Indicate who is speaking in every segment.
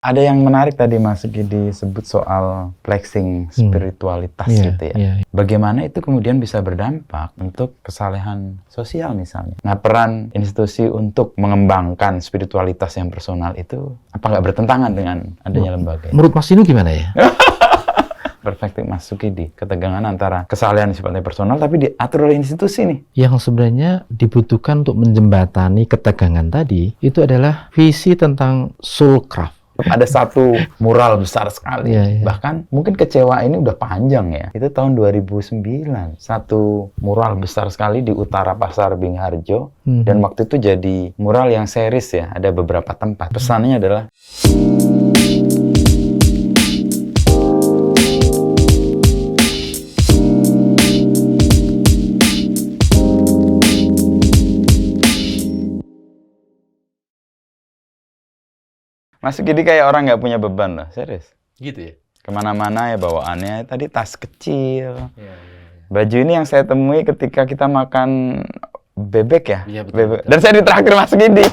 Speaker 1: Ada yang menarik tadi Mas Uki disebut soal flexing spiritualitas gitu ya. Bagaimana itu kemudian bisa berdampak untuk kesalehan sosial misalnya. Nah, peran institusi untuk mengembangkan spiritualitas yang personal itu apa nggak bertentangan dengan adanya lembaga?
Speaker 2: Menurut Mas Inu gimana ya?
Speaker 1: Perspektif Mas Uki di ketegangan antara kesalehan sifatnya personal tapi diatur oleh institusi nih.
Speaker 2: Yang sebenarnya dibutuhkan untuk menjembatani ketegangan tadi itu adalah visi tentang soul craft.
Speaker 1: Ada satu mural besar sekali. Bahkan mungkin kecewa ini udah panjang ya. Itu tahun 2009. Satu mural besar sekali di utara Pasar Bingharjo. Dan waktu itu jadi mural yang series ya. Ada beberapa tempat. Pesannya adalah Masuk jadi kayak orang nggak punya beban loh, serius.
Speaker 2: Gitu ya?
Speaker 1: Kemana-mana ya bawaannya, tadi tas kecil. Baju ini yang saya temui ketika kita makan bebek ya?
Speaker 2: Iya, betul,
Speaker 1: Bebek.
Speaker 2: betul.
Speaker 1: Dan saya ditraktir Mas Gidi.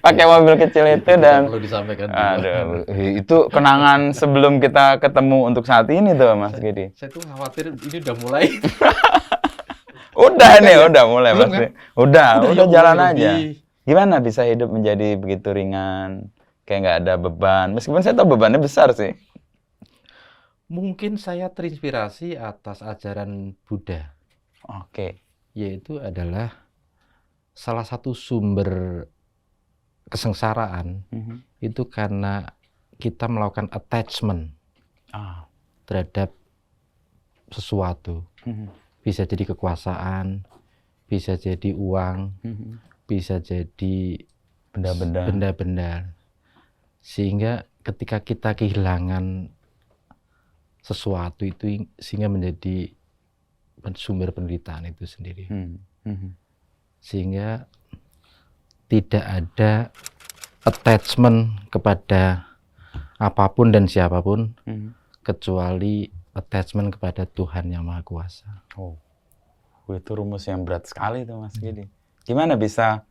Speaker 1: Pakai mobil kecil itu dan...
Speaker 2: Perlu disampaikan.
Speaker 1: Aduh, itu kenangan sebelum kita ketemu untuk saat ini tuh Mas Gidi.
Speaker 2: Saya tuh khawatir ini udah mulai.
Speaker 1: Udah nih, udah mulai
Speaker 2: Belum,
Speaker 1: pasti.
Speaker 2: kan?
Speaker 1: Udah jalan
Speaker 2: mulai
Speaker 1: aja.
Speaker 2: lebih.
Speaker 1: Gimana bisa hidup menjadi begitu ringan? Kayak nggak ada beban, meskipun saya tahu bebannya besar sih.
Speaker 2: Mungkin saya terinspirasi atas ajaran Buddha.
Speaker 1: Oke.
Speaker 2: Yaitu adalah salah satu sumber kesengsaraan itu karena kita melakukan attachment terhadap sesuatu. Bisa jadi kekuasaan, bisa jadi uang, bisa jadi benda-benda. Sehingga ketika kita kehilangan sesuatu itu sehingga menjadi sumber penderitaan itu sendiri. Sehingga tidak ada attachment kepada apapun dan siapapun kecuali attachment kepada Tuhan Yang Maha Kuasa.
Speaker 1: Oh, itu rumus yang berat sekali tuh Mas Gidi. Gimana bisa,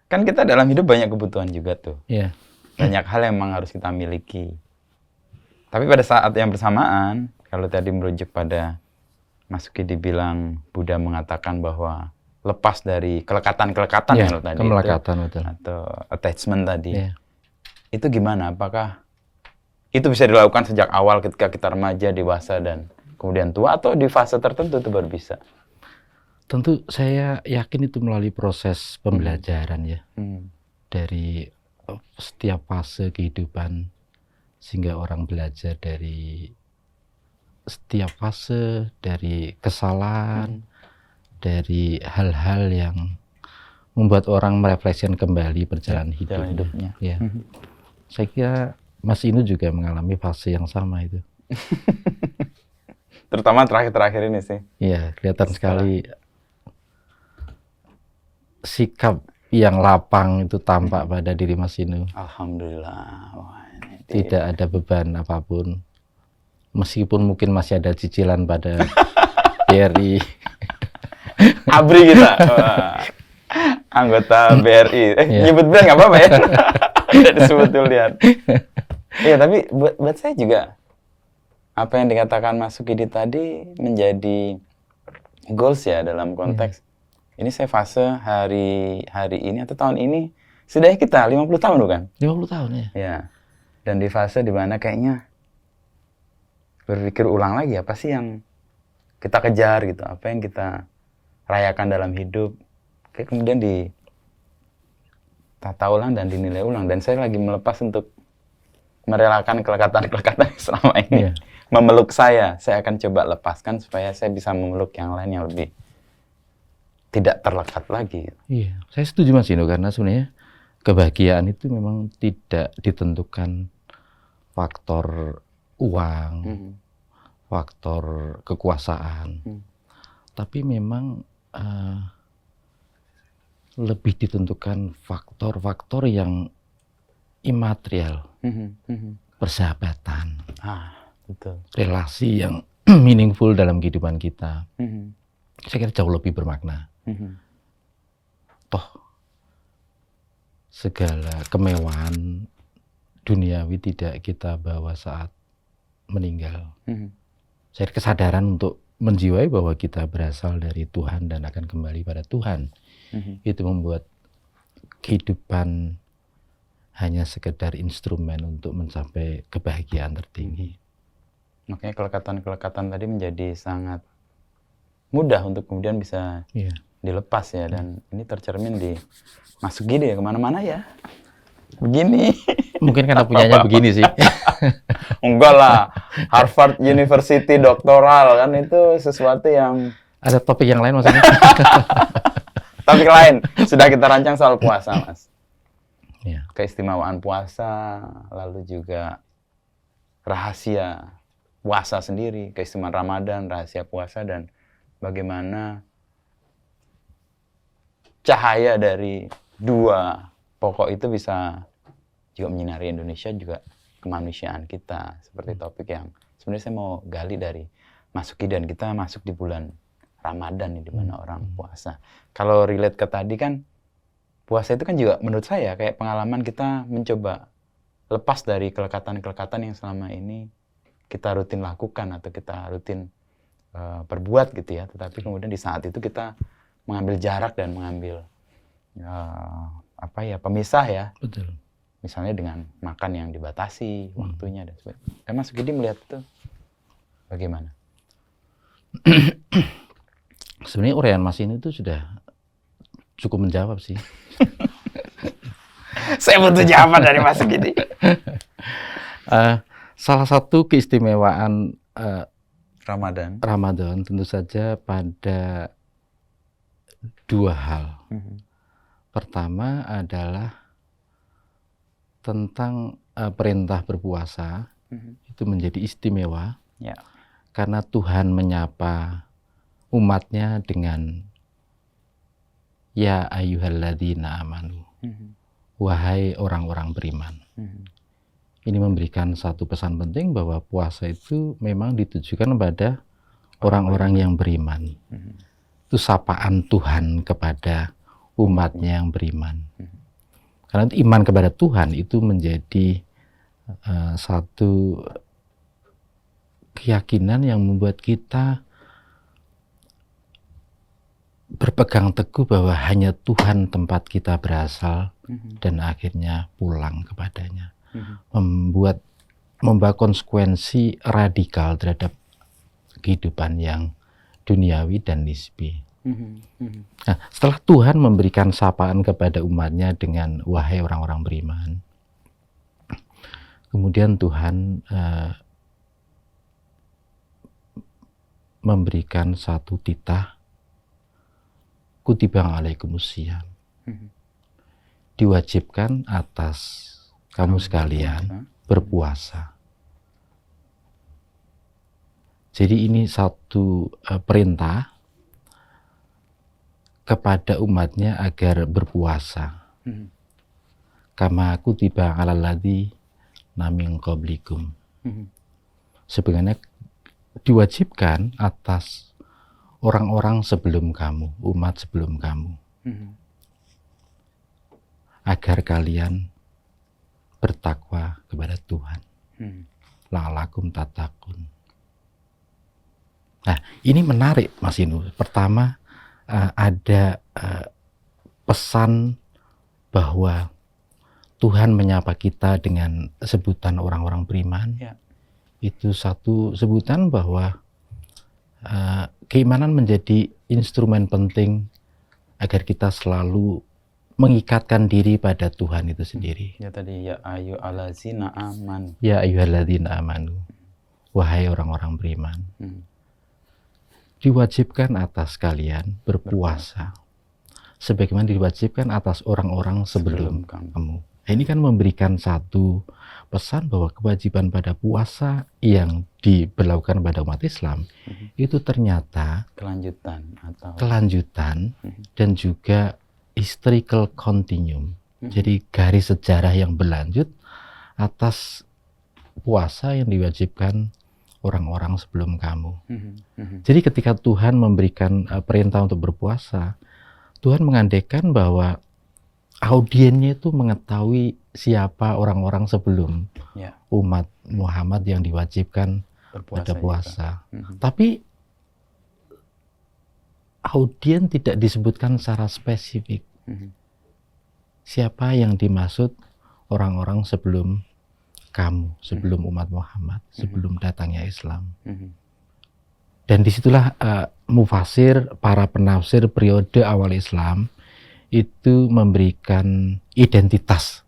Speaker 1: kan kita dalam hidup banyak kebutuhan juga tuh.
Speaker 2: Iya.
Speaker 1: Banyak hal yang memang harus kita miliki. Tapi pada saat yang bersamaan, kalau tadi merujuk pada Mas Gidi bilang Buddha mengatakan bahwa lepas dari kelekatan-kelekatan
Speaker 2: ya,
Speaker 1: tadi
Speaker 2: kemelekatan,
Speaker 1: itu,
Speaker 2: betul.
Speaker 1: atau attachment tadi.
Speaker 2: Ya.
Speaker 1: Itu gimana? Apakah itu bisa dilakukan sejak awal ketika kita remaja, dewasa, dan kemudian tua, atau di fase tertentu itu baru bisa?
Speaker 2: Tentu saya yakin itu melalui proses pembelajaran ya. Dari setiap fase kehidupan, sehingga orang belajar dari setiap fase, dari kesalahan, dari hal-hal yang membuat orang merefleksikan kembali perjalanan hidupnya. Ya. Saya kira Mas Inu juga mengalami fase yang sama itu.
Speaker 1: Terutama terakhir-terakhir ini sih.
Speaker 2: Iya, kelihatan sekali sikap yang lapang itu tampak pada diri Mas Inu.
Speaker 1: Alhamdulillah.
Speaker 2: Tidak ada beban apapun. Meskipun mungkin masih ada cicilan pada BRI.
Speaker 1: ABRI kita. Anggota BRI. Nyebut brand nggak apa-apa ya? Tidak disebut dulu lihat. Iya, tapi buat saya juga apa yang dikatakan Mas Sukidi tadi menjadi goals ya dalam konteks ini saya fase hari ini atau tahun ini sudah kita 50 tahun bukan?
Speaker 2: 50 tahun ya.
Speaker 1: Ya. Dan di fase dimana kayaknya berpikir ulang lagi apa sih yang kita kejar gitu, apa yang kita rayakan dalam hidup, kayak kemudian ditata ulang dan dinilai ulang. Dan saya lagi melepas untuk merelakan kelekatan-kelekatan selama ini memeluk saya akan coba lepaskan supaya saya bisa memeluk yang lain yang lebih tidak terlekat lagi.
Speaker 2: Iya, saya setuju Mas Inu, karena sebenarnya kebahagiaan itu memang tidak ditentukan faktor uang, faktor kekuasaan, tapi memang lebih ditentukan faktor-faktor yang imaterial, persahabatan,
Speaker 1: betul.
Speaker 2: relasi yang meaningful dalam kehidupan kita. Saya kira jauh lebih bermakna. Toh segala kemewahan duniawi tidak kita bawa saat meninggal. Saya kesadaran untuk menjiwai bahwa kita berasal dari Tuhan dan akan kembali pada Tuhan. Itu membuat kehidupan hanya sekedar instrumen untuk mencapai kebahagiaan tertinggi.
Speaker 1: Makanya kelekatan-kelekatan tadi menjadi sangat mudah untuk kemudian bisa dilepas ya. Dan ini tercermin di Mas Sugidi ya, kemana-mana ya. Begini.
Speaker 2: Mungkin karena punyanya begini sih.
Speaker 1: Enggak lah, Harvard University doktoral kan itu sesuatu yang...
Speaker 2: Ada topik yang lain maksudnya?
Speaker 1: Topik lain, sudah kita rancang soal puasa, Mas.
Speaker 2: Ya.
Speaker 1: Keistimewaan puasa, lalu juga rahasia puasa sendiri, keistimewaan Ramadan, rahasia puasa, dan bagaimana cahaya dari dua pokok itu bisa juga menyinari Indonesia, juga kemanusiaan kita. Seperti topik yang sebenarnya saya mau gali dari Mas Uki, dan kita masuk di bulan Ramadan nih, di mana orang puasa. Kalau relate ke tadi kan, puasa itu kan juga menurut saya kayak pengalaman kita mencoba lepas dari kelekatan-kelekatan yang selama ini kita rutin lakukan atau kita rutin perbuat gitu ya. Tetapi kemudian di saat itu kita mengambil jarak dan mengambil pemisah ya.
Speaker 2: Betul.
Speaker 1: Misalnya dengan makan yang dibatasi waktunya dan sebagainya. Mas Gidi melihat itu bagaimana?
Speaker 2: Sebenarnya uraian Mas ini tuh sudah cukup menjawab sih.
Speaker 1: Saya butuh jawaban dari Mas Gidi.
Speaker 2: Salah satu keistimewaan
Speaker 1: Ramadan
Speaker 2: tentu saja pada dua hal. Pertama adalah tentang perintah berpuasa, itu menjadi istimewa karena Tuhan menyapa umatnya dengan ya ayyuhalladzina amanu, wahai orang-orang beriman. Ini memberikan satu pesan penting bahwa puasa itu memang ditujukan kepada orang-orang yang beriman. Itu sapaan Tuhan kepada umatnya yang beriman. Karena itu iman kepada Tuhan itu menjadi satu keyakinan yang membuat kita berpegang teguh bahwa hanya Tuhan tempat kita berasal dan akhirnya pulang kepadanya. Membawa konsekuensi radikal terhadap kehidupan yang duniawi dan nisbi. Nah, setelah Tuhan memberikan sapaan kepada umatnya dengan wahai orang-orang beriman, kemudian Tuhan memberikan satu titah kutiba alaikumusiyam, diwajibkan atas kamu sekalian berpuasa. Jadi ini satu perintah kepada umatnya agar berpuasa. Kama kutiba alal ladzina min qablikum. Sebenarnya diwajibkan atas orang-orang sebelum kamu, umat sebelum kamu, agar kalian bertakwa kepada Tuhan. La'alakum tattaqun. Nah, ini menarik Mas Inu. Pertama, ada pesan bahwa Tuhan menyapa kita dengan sebutan orang-orang beriman. Itu satu sebutan bahwa keimanan menjadi instrumen penting agar kita selalu mengikatkan diri pada Tuhan itu sendiri.
Speaker 1: Ya tadi ya ayyuhalladzina amanu.
Speaker 2: Ya ayyuhalladzina amanu. Wahai orang-orang beriman. Diwajibkan atas kalian berpuasa sebagaimana diwajibkan atas orang-orang sebelum kamu. Nah, ini kan memberikan satu pesan bahwa kewajiban pada puasa yang diberlakukan pada umat Islam itu ternyata kelanjutan dan juga historical continuum. Jadi garis sejarah yang berlanjut atas puasa yang diwajibkan orang-orang sebelum kamu. Jadi ketika Tuhan memberikan perintah untuk berpuasa, Tuhan mengandaikan bahwa audiennya itu mengetahui siapa orang-orang sebelum
Speaker 1: Ya.
Speaker 2: umat Muhammad yang diwajibkan pada puasa. Tapi audien tidak disebutkan secara spesifik. Siapa yang dimaksud orang-orang sebelum kamu, sebelum umat Muhammad, sebelum datangnya Islam. Dan disitulah mufasir, para penafsir periode awal Islam itu memberikan identitas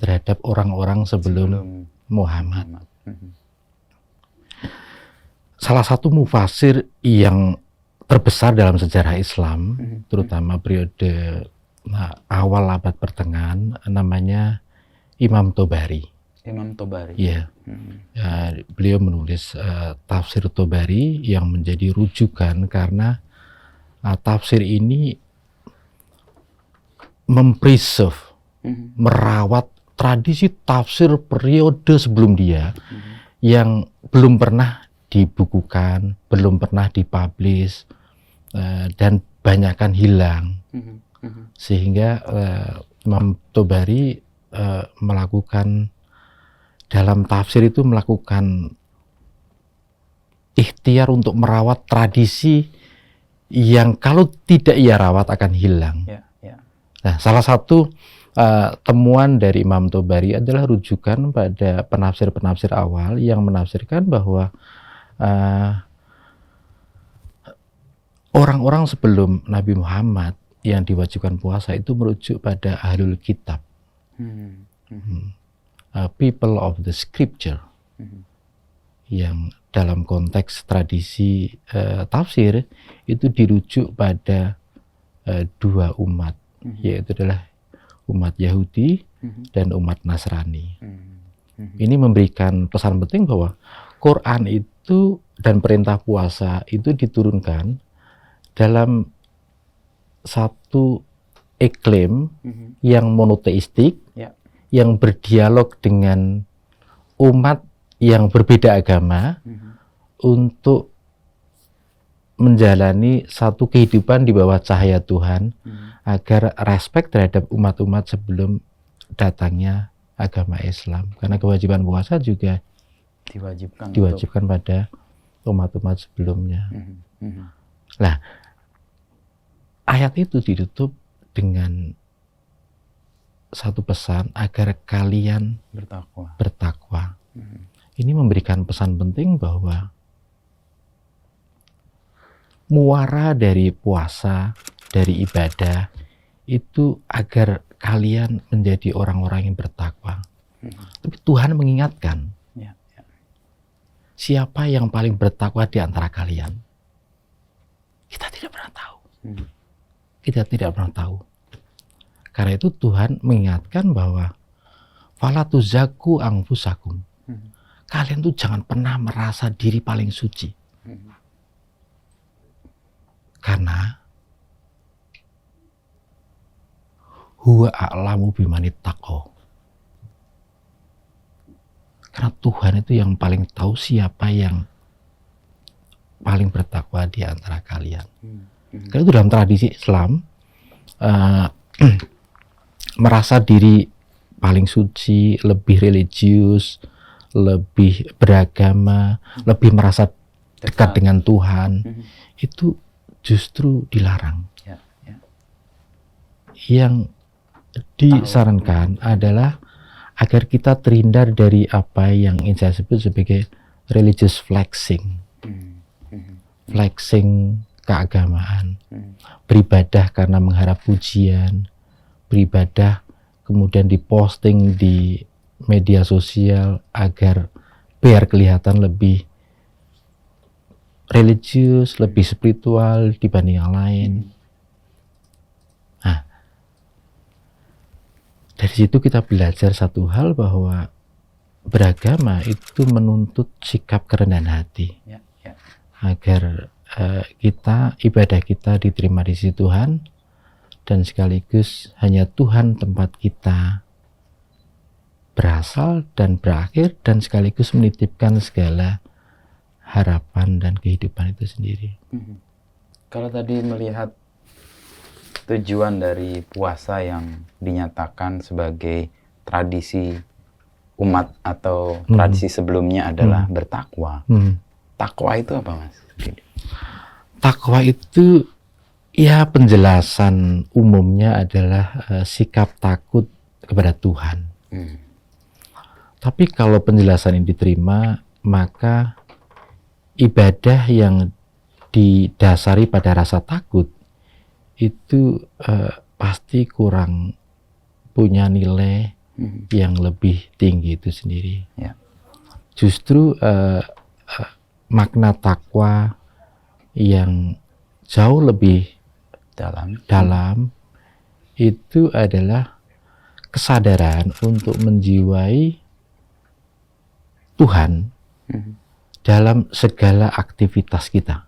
Speaker 2: terhadap orang-orang sebelum Muhammad. Salah satu mufasir yang terbesar dalam sejarah Islam, terutama periode awal abad pertengahan, namanya Imam Tobari.
Speaker 1: Imam Tobari.
Speaker 2: Ya, beliau menulis tafsir Tobari yang menjadi rujukan karena tafsir ini mempreserve, merawat tradisi tafsir periode sebelum dia yang belum pernah dibukukan, belum pernah dipublish, dan banyakkan hilang. Sehingga Imam Tobari melakukan, dalam tafsir itu melakukan ikhtiar untuk merawat tradisi yang kalau tidak ia rawat akan hilang. Nah, salah satu temuan dari Imam Tobari adalah rujukan pada penafsir-penafsir awal yang menafsirkan bahwa orang-orang sebelum Nabi Muhammad yang diwajibkan puasa itu merujuk pada ahlul kitab, people of the scripture, yang dalam konteks tradisi tafsir itu dirujuk pada dua umat, yaitu adalah umat Yahudi dan umat Nasrani. Ini memberikan pesan penting bahwa Quran itu dan perintah puasa itu diturunkan dalam satu iklim yang monoteistik, yang berdialog dengan umat yang berbeda agama untuk menjalani satu kehidupan di bawah cahaya Tuhan, agar respect terhadap umat-umat sebelum datangnya agama Islam. Karena kewajiban puasa juga diwajibkan pada umat-umat sebelumnya. Nah, ayat itu ditutup dengan satu pesan agar kalian bertakwa. Ini memberikan pesan penting bahwa muara dari puasa, dari ibadah itu agar kalian menjadi orang-orang yang bertakwa. Tapi Tuhan mengingatkan, siapa yang paling bertakwa di antara kalian? Kita tidak pernah tahu. Kita tidak pernah tahu. Karena itu Tuhan mengingatkan bahwa fala tuzakku anfusakum. Kalian tuh jangan pernah merasa diri paling suci. Karena huwa a'lamu bimanit taqo. Karena Tuhan itu yang paling tahu siapa yang paling bertakwa di antara kalian. Karena itu dalam tradisi Islam, merasa diri paling suci, lebih religius, lebih beragama, lebih merasa dekat dengan Tuhan, itu justru dilarang. Yang disarankan adalah agar kita terhindar dari apa yang ingin saya sebut sebagai religious flexing. Flexing keagamaan. Beribadah karena mengharap pujian, beribadah kemudian diposting di media sosial agar biar kelihatan lebih religius, lebih spiritual dibanding yang lain. Nah, dari situ kita belajar satu hal, bahwa beragama itu menuntut sikap kerendahan hati, agar ibadah kita diterima di sisi Tuhan, dan sekaligus hanya Tuhan tempat kita berasal dan berakhir, dan sekaligus menitipkan segala harapan dan kehidupan itu sendiri.
Speaker 1: Kalau tadi melihat tujuan dari puasa yang dinyatakan sebagai tradisi umat atau tradisi sebelumnya adalah bertakwa. Takwa itu apa, Mas?
Speaker 2: Takwa itu ya penjelasan umumnya adalah sikap takut kepada Tuhan. Tapi kalau penjelasan ini diterima, maka ibadah yang didasari pada rasa takut itu pasti kurang punya nilai yang lebih tinggi itu sendiri.
Speaker 1: Ya.
Speaker 2: Justru makna takwa yang jauh lebih dalam itu adalah kesadaran untuk menjiwai Tuhan dalam segala aktivitas kita.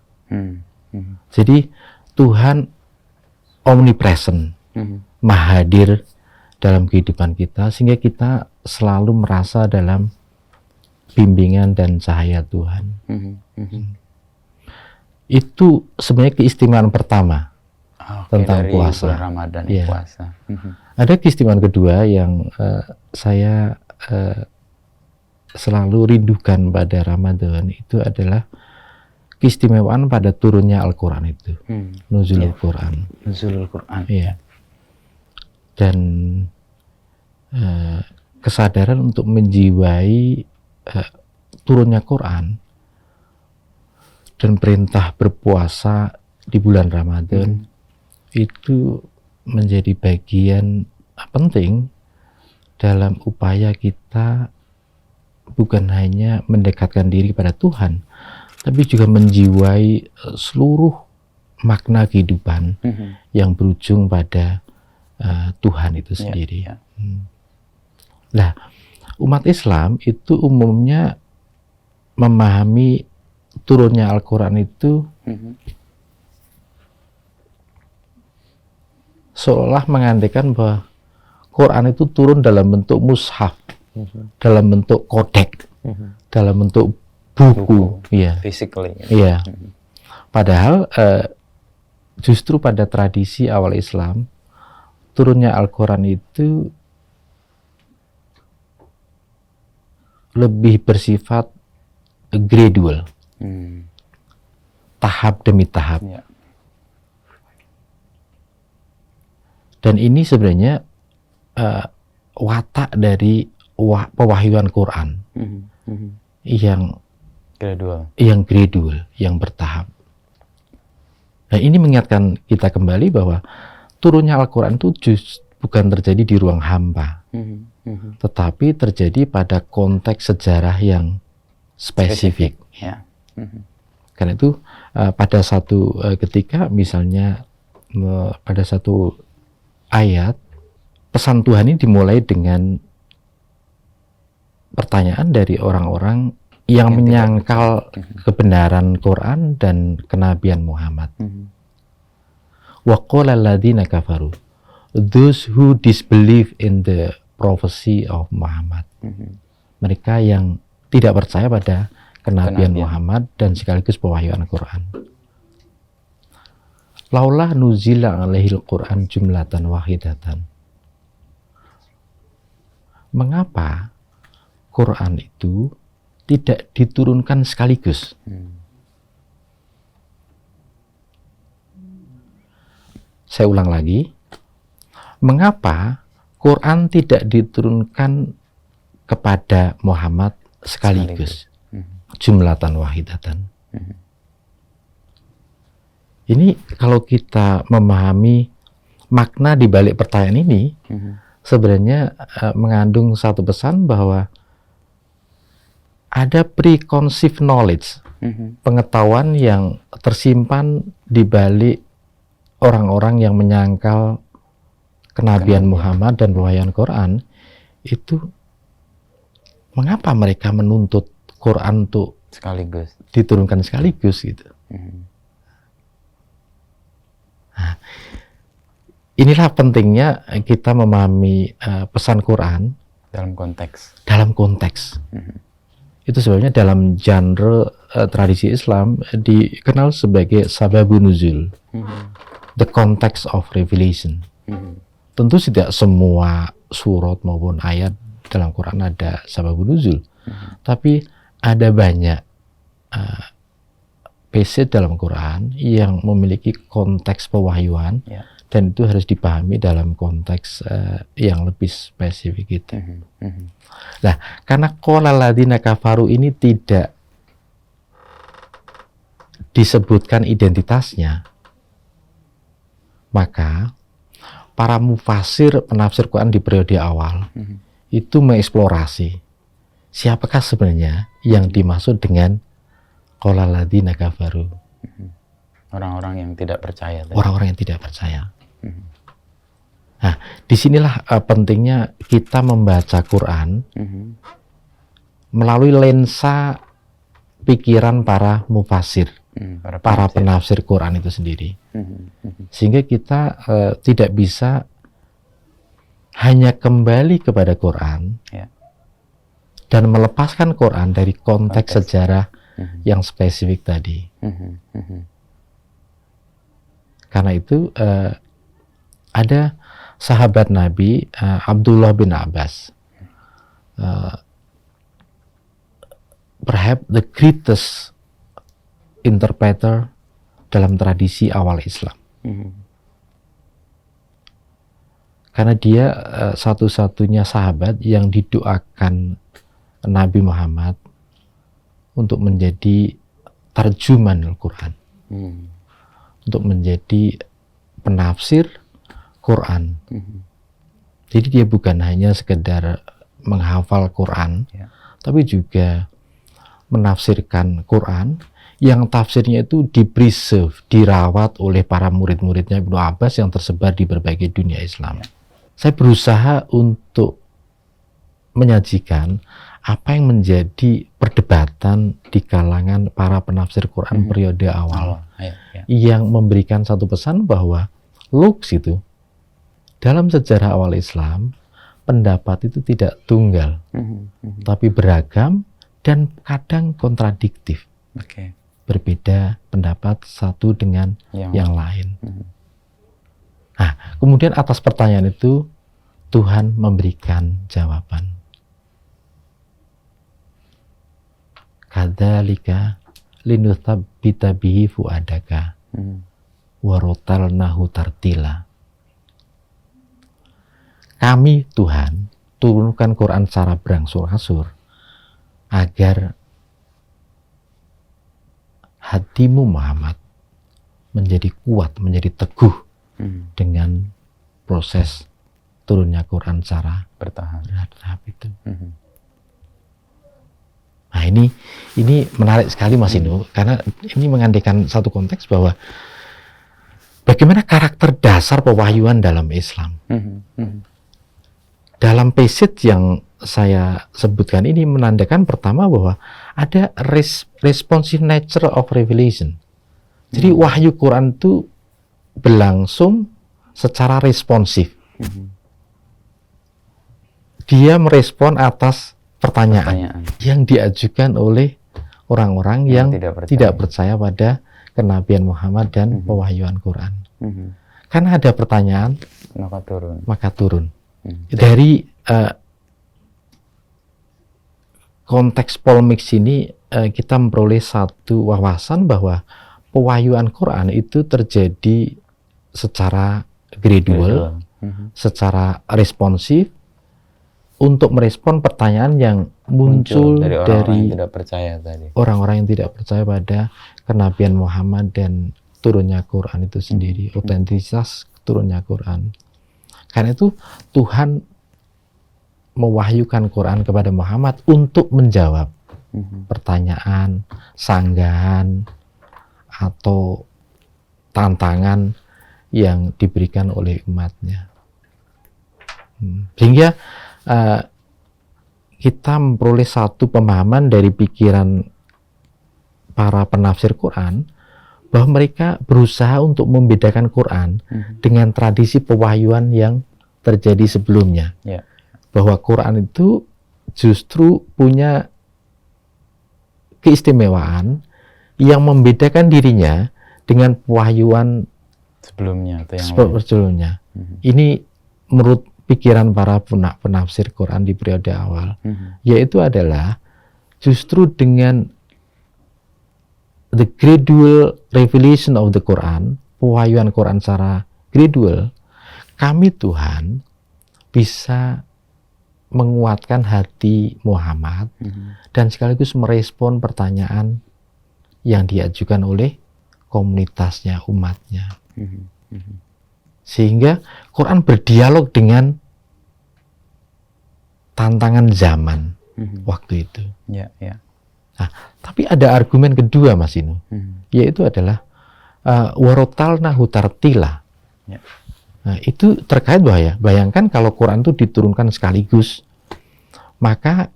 Speaker 2: Jadi Tuhan omnipresent, maha hadir dalam kehidupan kita, sehingga kita selalu merasa dalam bimbingan dan cahaya Tuhan. Itu sebenarnya keistimewaan pertama tentang
Speaker 1: dari
Speaker 2: puasa.
Speaker 1: bulan Ramadan,
Speaker 2: Ya.
Speaker 1: puasa.
Speaker 2: Ada keistimewaan kedua yang saya selalu rindukan pada Ramadan, itu adalah keistimewaan pada turunnya Al-Quran itu, nuzulul Quran.
Speaker 1: Nuzulul Quran.
Speaker 2: Iya. Dan kesadaran untuk menjiwai turunnya Quran dan perintah berpuasa di bulan Ramadan itu menjadi bagian penting dalam upaya kita bukan hanya mendekatkan diri pada Tuhan, tapi juga menjiwai seluruh makna kehidupan yang berujung pada Tuhan itu sendiri.
Speaker 1: Ya.
Speaker 2: Nah, umat Islam itu umumnya memahami turunnya Al-Quran itu seolah mengandaikan bahwa Quran itu turun dalam bentuk mushaf, dalam bentuk kodek, dalam bentuk buku. Iya.
Speaker 1: Physically.
Speaker 2: Iya. Padahal justru pada tradisi awal Islam, turunnya Al-Quran itu lebih bersifat gradual, tahap demi tahap.
Speaker 1: Ya.
Speaker 2: Dan ini sebenarnya watak dari pewahyuan Quran yang gradual, yang bertahap. Nah, ini mengingatkan kita kembali bahwa turunnya Al-Quran itu bukan terjadi di ruang hampa, tetapi terjadi pada konteks sejarah yang spesifik.
Speaker 1: Ya.
Speaker 2: Karena itu pada satu ketika, misalnya pada satu ayat, pesan Tuhan ini dimulai dengan pertanyaan dari orang-orang yang menyangkal kebenaran Quran dan kenabian Muhammad. Wa qala alladziina kafaru, those who disbelieve in the prophecy of Muhammad. Mereka yang tidak percaya pada kenabian Muhammad dan sekaligus pewahyuan Quran. Laulah nuzila alaihil Quran jumlatan wahidatan. Mengapa Quran itu tidak diturunkan sekaligus? Saya ulang lagi. Mengapa Quran tidak diturunkan kepada Muhammad sekaligus? Jumlatan wahidatan. Ini kalau kita memahami makna di balik pertanyaan ini, sebenarnya mengandung satu pesan bahwa ada preconceived knowledge, pengetahuan yang tersimpan di balik orang-orang yang menyangkal kenabian Muhammad dan pewahyuan Quran itu. Mengapa mereka menuntut Quran untuk
Speaker 1: sekaligus
Speaker 2: diturunkan sekaligus gitu? Nah, inilah pentingnya kita memahami pesan Quran
Speaker 1: dalam konteks.
Speaker 2: Itu sebabnya dalam genre tradisi Islam dikenal sebagai sababun nuzul, the context of revelation. tentu tidak semua surat maupun ayat dalam Quran ada sababun nuzul, tapi ada banyak passage dalam Quran yang memiliki konteks pewahyuan, dan itu harus dipahami dalam konteks yang lebih spesifik gitu. Nah, karena qala alladziina kafaru ini tidak disebutkan identitasnya, maka para mufasir penafsir Quran di periode awal itu mengeksplorasi siapakah sebenarnya yang dimaksud dengan qala alladziina kafaru.
Speaker 1: Orang-orang yang tidak percaya.
Speaker 2: Orang-orang yang tidak percaya. Nah, disinilah pentingnya kita membaca Quran melalui lensa pikiran para mufasir, para penafsir Quran itu sendiri. Sehingga kita tidak bisa hanya kembali kepada Quran dan melepaskan Quran dari konteks sejarah yang spesifik tadi. Karena itu ada sahabat Nabi Abdullah bin Abbas, perhaps the greatest interpreter dalam tradisi awal Islam. Karena dia satu-satunya sahabat yang didoakan Nabi Muhammad untuk menjadi tarjuman Al-Quran, untuk menjadi penafsir Quran. Jadi dia bukan hanya sekedar menghafal Quran, tapi juga menafsirkan Quran yang tafsirnya itu di-preserve, dirawat oleh para murid-muridnya Ibnu Abbas yang tersebar di berbagai dunia Islam. Saya berusaha untuk menyajikan apa yang menjadi perdebatan di kalangan para penafsir Quran periode awal, yang memberikan satu pesan bahwa lux itu dalam sejarah awal Islam, pendapat itu tidak tunggal, tapi beragam dan kadang kontradiktif. Berbeda pendapat satu dengan yang lain. Nah, kemudian atas pertanyaan itu Tuhan memberikan jawaban. Kadzalika linutsabbita bihi fuadaka wa rotalnahu tartila. Kami Tuhan turunkan Quran secara berangsur-angsur agar hatimu Muhammad menjadi kuat, menjadi teguh dengan proses turunnya Quran secara bertahap itu. Nah, ini menarik sekali Mas Inu, karena ini mengandaikan satu konteks bahwa bagaimana karakter dasar pewahyuan dalam Islam. Dalam passage yang saya sebutkan ini menandakan pertama bahwa ada responsive nature of revelation. Jadi wahyu Quran itu berlangsung secara responsif. Dia merespon atas pertanyaan yang diajukan oleh orang-orang yang tidak percaya pada kenabian Muhammad dan pewahyuan Quran. Karena ada pertanyaan, maka turun. Dari konteks polemik ini kita memperoleh satu wawasan bahwa pewahyuan Quran itu terjadi secara gradual, secara responsif untuk merespon pertanyaan yang muncul dari orang-orang yang tidak percaya pada kenabian Muhammad dan turunnya Quran itu sendiri, otentisitas turunnya Quran. Karena itu Tuhan mewahyukan Quran kepada Muhammad untuk menjawab pertanyaan, sanggahan, atau tantangan yang diberikan oleh umatnya. Sehingga kita memperoleh satu pemahaman dari pikiran para penafsir Quran bahwa mereka berusaha untuk membedakan Quran dengan tradisi pewahyuan yang terjadi sebelumnya. Bahwa Quran itu justru punya keistimewaan yang membedakan dirinya dengan pewahyuan sebelumnya. Ini menurut pikiran para penafsir Quran di periode awal, yaitu adalah justru dengan the gradual revelation of the Quran, pewahyuan Quran secara gradual, kami Tuhan bisa menguatkan hati Muhammad dan sekaligus merespon pertanyaan yang diajukan oleh komunitasnya, umatnya. Sehingga Quran berdialog dengan tantangan zaman waktu itu. Nah, tapi ada argumen kedua, Mas Inu, yaitu adalah warotalnahu tartila. Nah, itu terkait bahaya. Bayangkan kalau Quran itu diturunkan sekaligus, maka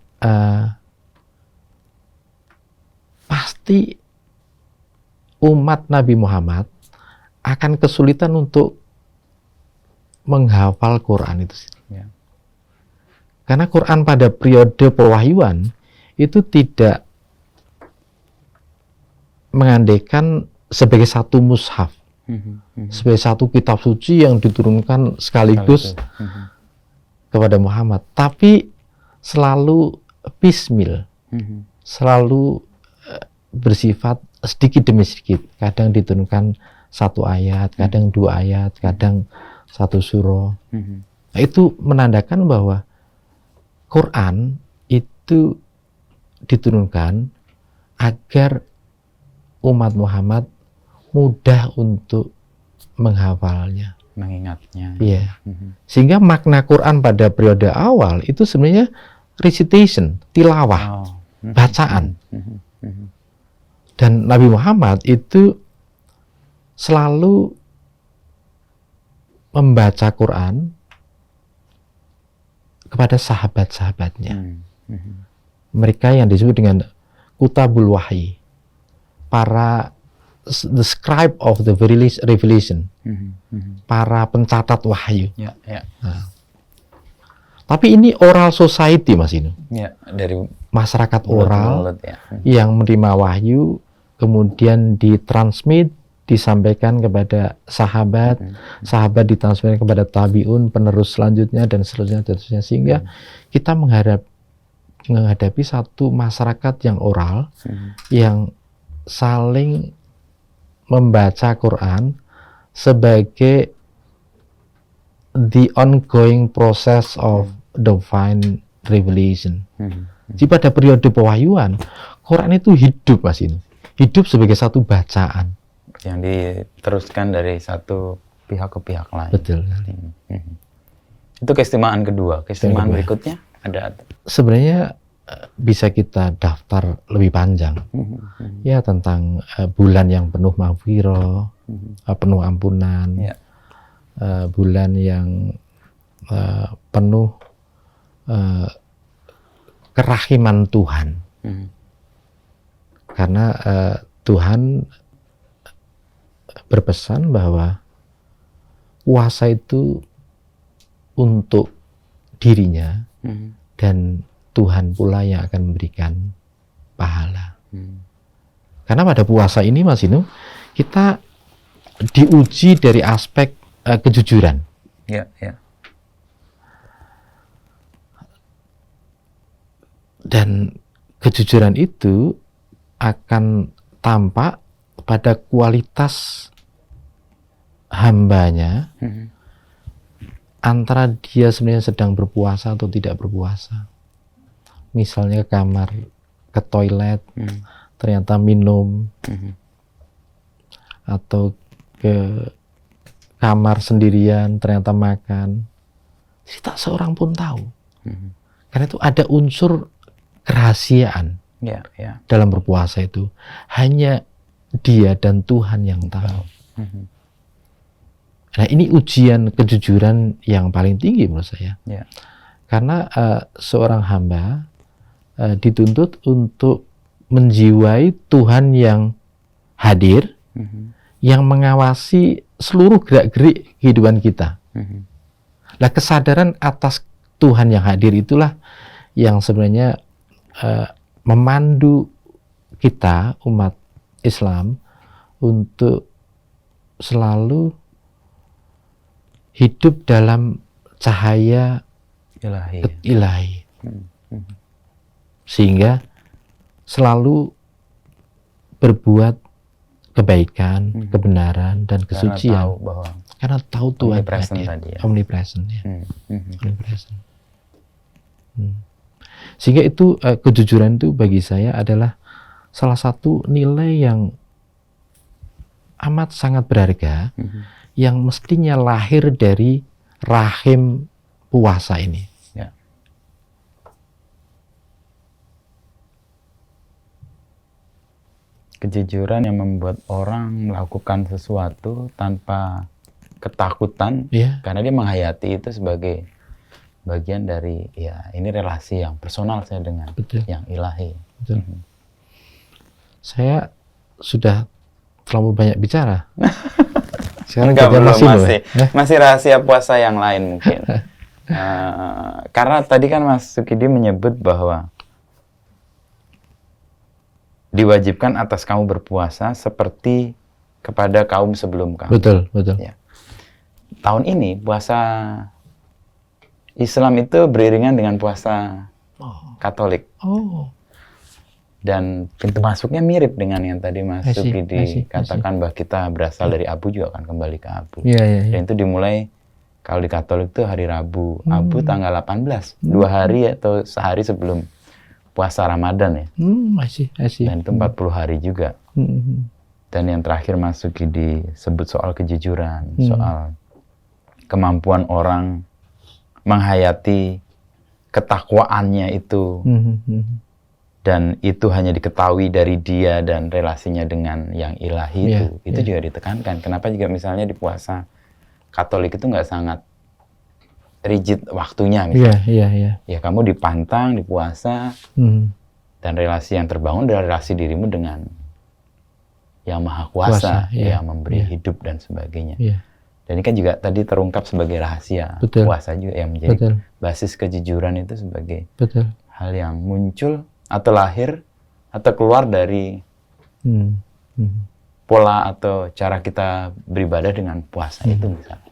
Speaker 2: pasti umat Nabi Muhammad akan kesulitan untuk menghafal Quran itu. Karena Quran pada periode pewahyuan itu tidak mengandaikan sebagai satu mushaf, sebagai satu kitab suci yang diturunkan sekaligus kepada Muhammad, tapi selalu piecemeal, selalu bersifat sedikit demi sedikit. Kadang diturunkan satu ayat, kadang dua ayat, kadang satu surah. Nah, itu menandakan bahwa Quran itu diturunkan agar umat Muhammad mudah untuk menghafalnya,
Speaker 1: mengingatnya.
Speaker 2: Iya. Sehingga makna Quran pada periode awal itu sebenarnya recitation, tilawah, bacaan. Dan Nabi Muhammad itu selalu membaca Quran kepada sahabat-sahabatnya. Mereka yang disebut dengan kutabul wahyi, para the scribe of the revelation, para pencatat wahyu. Nah, tapi ini oral society, Mas Inu.
Speaker 1: Dari
Speaker 2: masyarakat oral yang menerima wahyu, kemudian ditransmit, disampaikan kepada sahabat, sahabat ditransmit kepada tabiun, penerus selanjutnya, dan seterusnya, sehingga kita menghadapi satu masyarakat yang oral, yang saling membaca Quran sebagai the ongoing process of divine revelation. Jadi pada periode pewahyuan, Quran itu hidup, Mas, ini hidup sebagai satu bacaan
Speaker 1: yang diteruskan dari satu pihak ke pihak lain.
Speaker 2: Betul.
Speaker 1: Itu keistimewaan kedua. Keistimewaan berikutnya ada? Sebenarnya
Speaker 2: bisa kita daftar lebih panjang, ya, tentang bulan yang penuh maghfirah, penuh ampunan, bulan yang penuh kerahiman Tuhan, karena Tuhan berpesan bahwa puasa itu untuk dirinya dan Tuhan pula yang akan memberikan pahala. Karena pada puasa ini, Mas Inu, kita diuji dari aspek kejujuran. Dan kejujuran itu akan tampak pada kualitas hambanya, antara dia sebenarnya sedang berpuasa atau tidak berpuasa. Misalnya ke kamar, ke toilet, ternyata minum, atau ke kamar sendirian, ternyata makan. Jadi tak seorang pun tahu. Karena itu ada unsur kerahasiaan dalam berpuasa itu. Hanya dia dan Tuhan yang tahu. Nah, ini ujian kejujuran yang paling tinggi menurut saya. Karena seorang hamba dituntut untuk menjiwai Tuhan yang hadir, yang mengawasi seluruh gerak-gerik kehidupan kita. Nah, kesadaran atas Tuhan yang hadir itulah yang sebenarnya memandu kita, umat Islam, untuk selalu hidup dalam cahaya
Speaker 1: Ilahi.
Speaker 2: ilahi, sehingga selalu berbuat kebaikan, kebenaran, dan kesucian. Karena tahu Tuhan
Speaker 1: omnipresent
Speaker 2: hadir,
Speaker 1: tadi ya.
Speaker 2: omnipresent ya. Omnipresent. Sehingga itu kejujuran itu bagi saya adalah salah satu nilai yang amat sangat berharga, yang mestinya lahir dari rahim puasa ini.
Speaker 1: Ya. Kejujuran yang membuat orang melakukan sesuatu tanpa ketakutan,
Speaker 2: Ya.
Speaker 1: karena dia menghayati itu sebagai bagian dari, ya ini relasi yang personal saya dengan
Speaker 2: Betul.
Speaker 1: yang ilahi.
Speaker 2: Betul. Saya sudah terlalu banyak bicara. Sekarang
Speaker 1: Enggak,
Speaker 2: kita
Speaker 1: belum,
Speaker 2: masih
Speaker 1: masih rahasia puasa yang lain mungkin. Karena tadi kan Mas Sukidi menyebut bahwa diwajibkan atas kamu berpuasa seperti kepada kaum sebelum kamu.
Speaker 2: Betul, betul.
Speaker 1: Ya. Tahun ini puasa Islam itu beriringan dengan puasa Katolik.
Speaker 2: Oh.
Speaker 1: Dan pintu masuknya mirip dengan yang tadi Mas Sukidi katakan, bahwa kita berasal dari abu juga akan kembali ke abu. Dan itu dimulai kalau di Katolik itu hari Rabu. Abu tanggal 18, 2 hari atau sehari sebelum puasa Ramadan ya. Dan itu 40 hari juga. Dan yang terakhir Mas Sukidi sebut soal kejujuran, soal kemampuan orang menghayati ketakwaannya itu. Dan itu hanya diketahui dari dia dan relasinya dengan yang ilahi itu juga ditekankan. Kenapa juga misalnya di puasa Katolik itu nggak sangat rigid waktunya misalnya. Ya kamu dipantang, di puasa, dan relasi yang terbangun adalah relasi dirimu dengan yang Maha Kuasa, yang memberi hidup dan sebagainya. Dan ini kan juga tadi terungkap sebagai rahasia puasa juga, yang menjadi basis kejujuran itu sebagai hal yang muncul atau lahir atau keluar dari pola atau cara kita beribadah dengan puasa itu misalnya.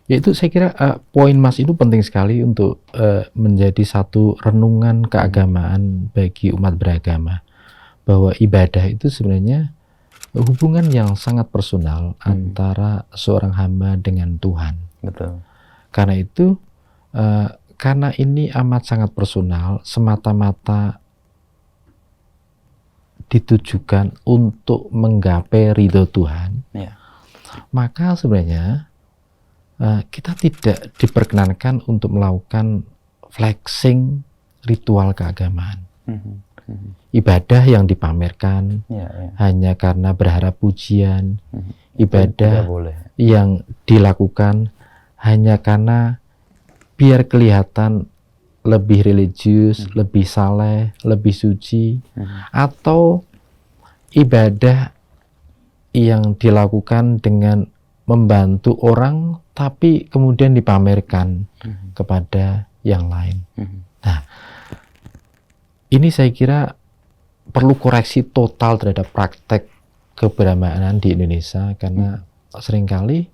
Speaker 2: Ya itu saya kira poin Mas itu penting sekali untuk menjadi satu renungan keagamaan bagi umat beragama, bahwa ibadah itu sebenarnya hubungan yang sangat personal antara seorang hamba dengan Tuhan.
Speaker 1: Betul.
Speaker 2: Karena itu karena ini amat sangat personal, semata-mata ditujukan untuk menggapai ridho Tuhan, maka sebenarnya kita tidak diperkenankan untuk melakukan flexing ritual keagamaan. Ibadah yang dipamerkan hanya karena berharap pujian, ibadah yang dilakukan hanya karena biar kelihatan lebih religius, lebih saleh, lebih suci, atau ibadah yang dilakukan dengan membantu orang tapi kemudian dipamerkan kepada yang lain. Nah, ini saya kira perlu koreksi total terhadap praktek keberagamaan di Indonesia, karena seringkali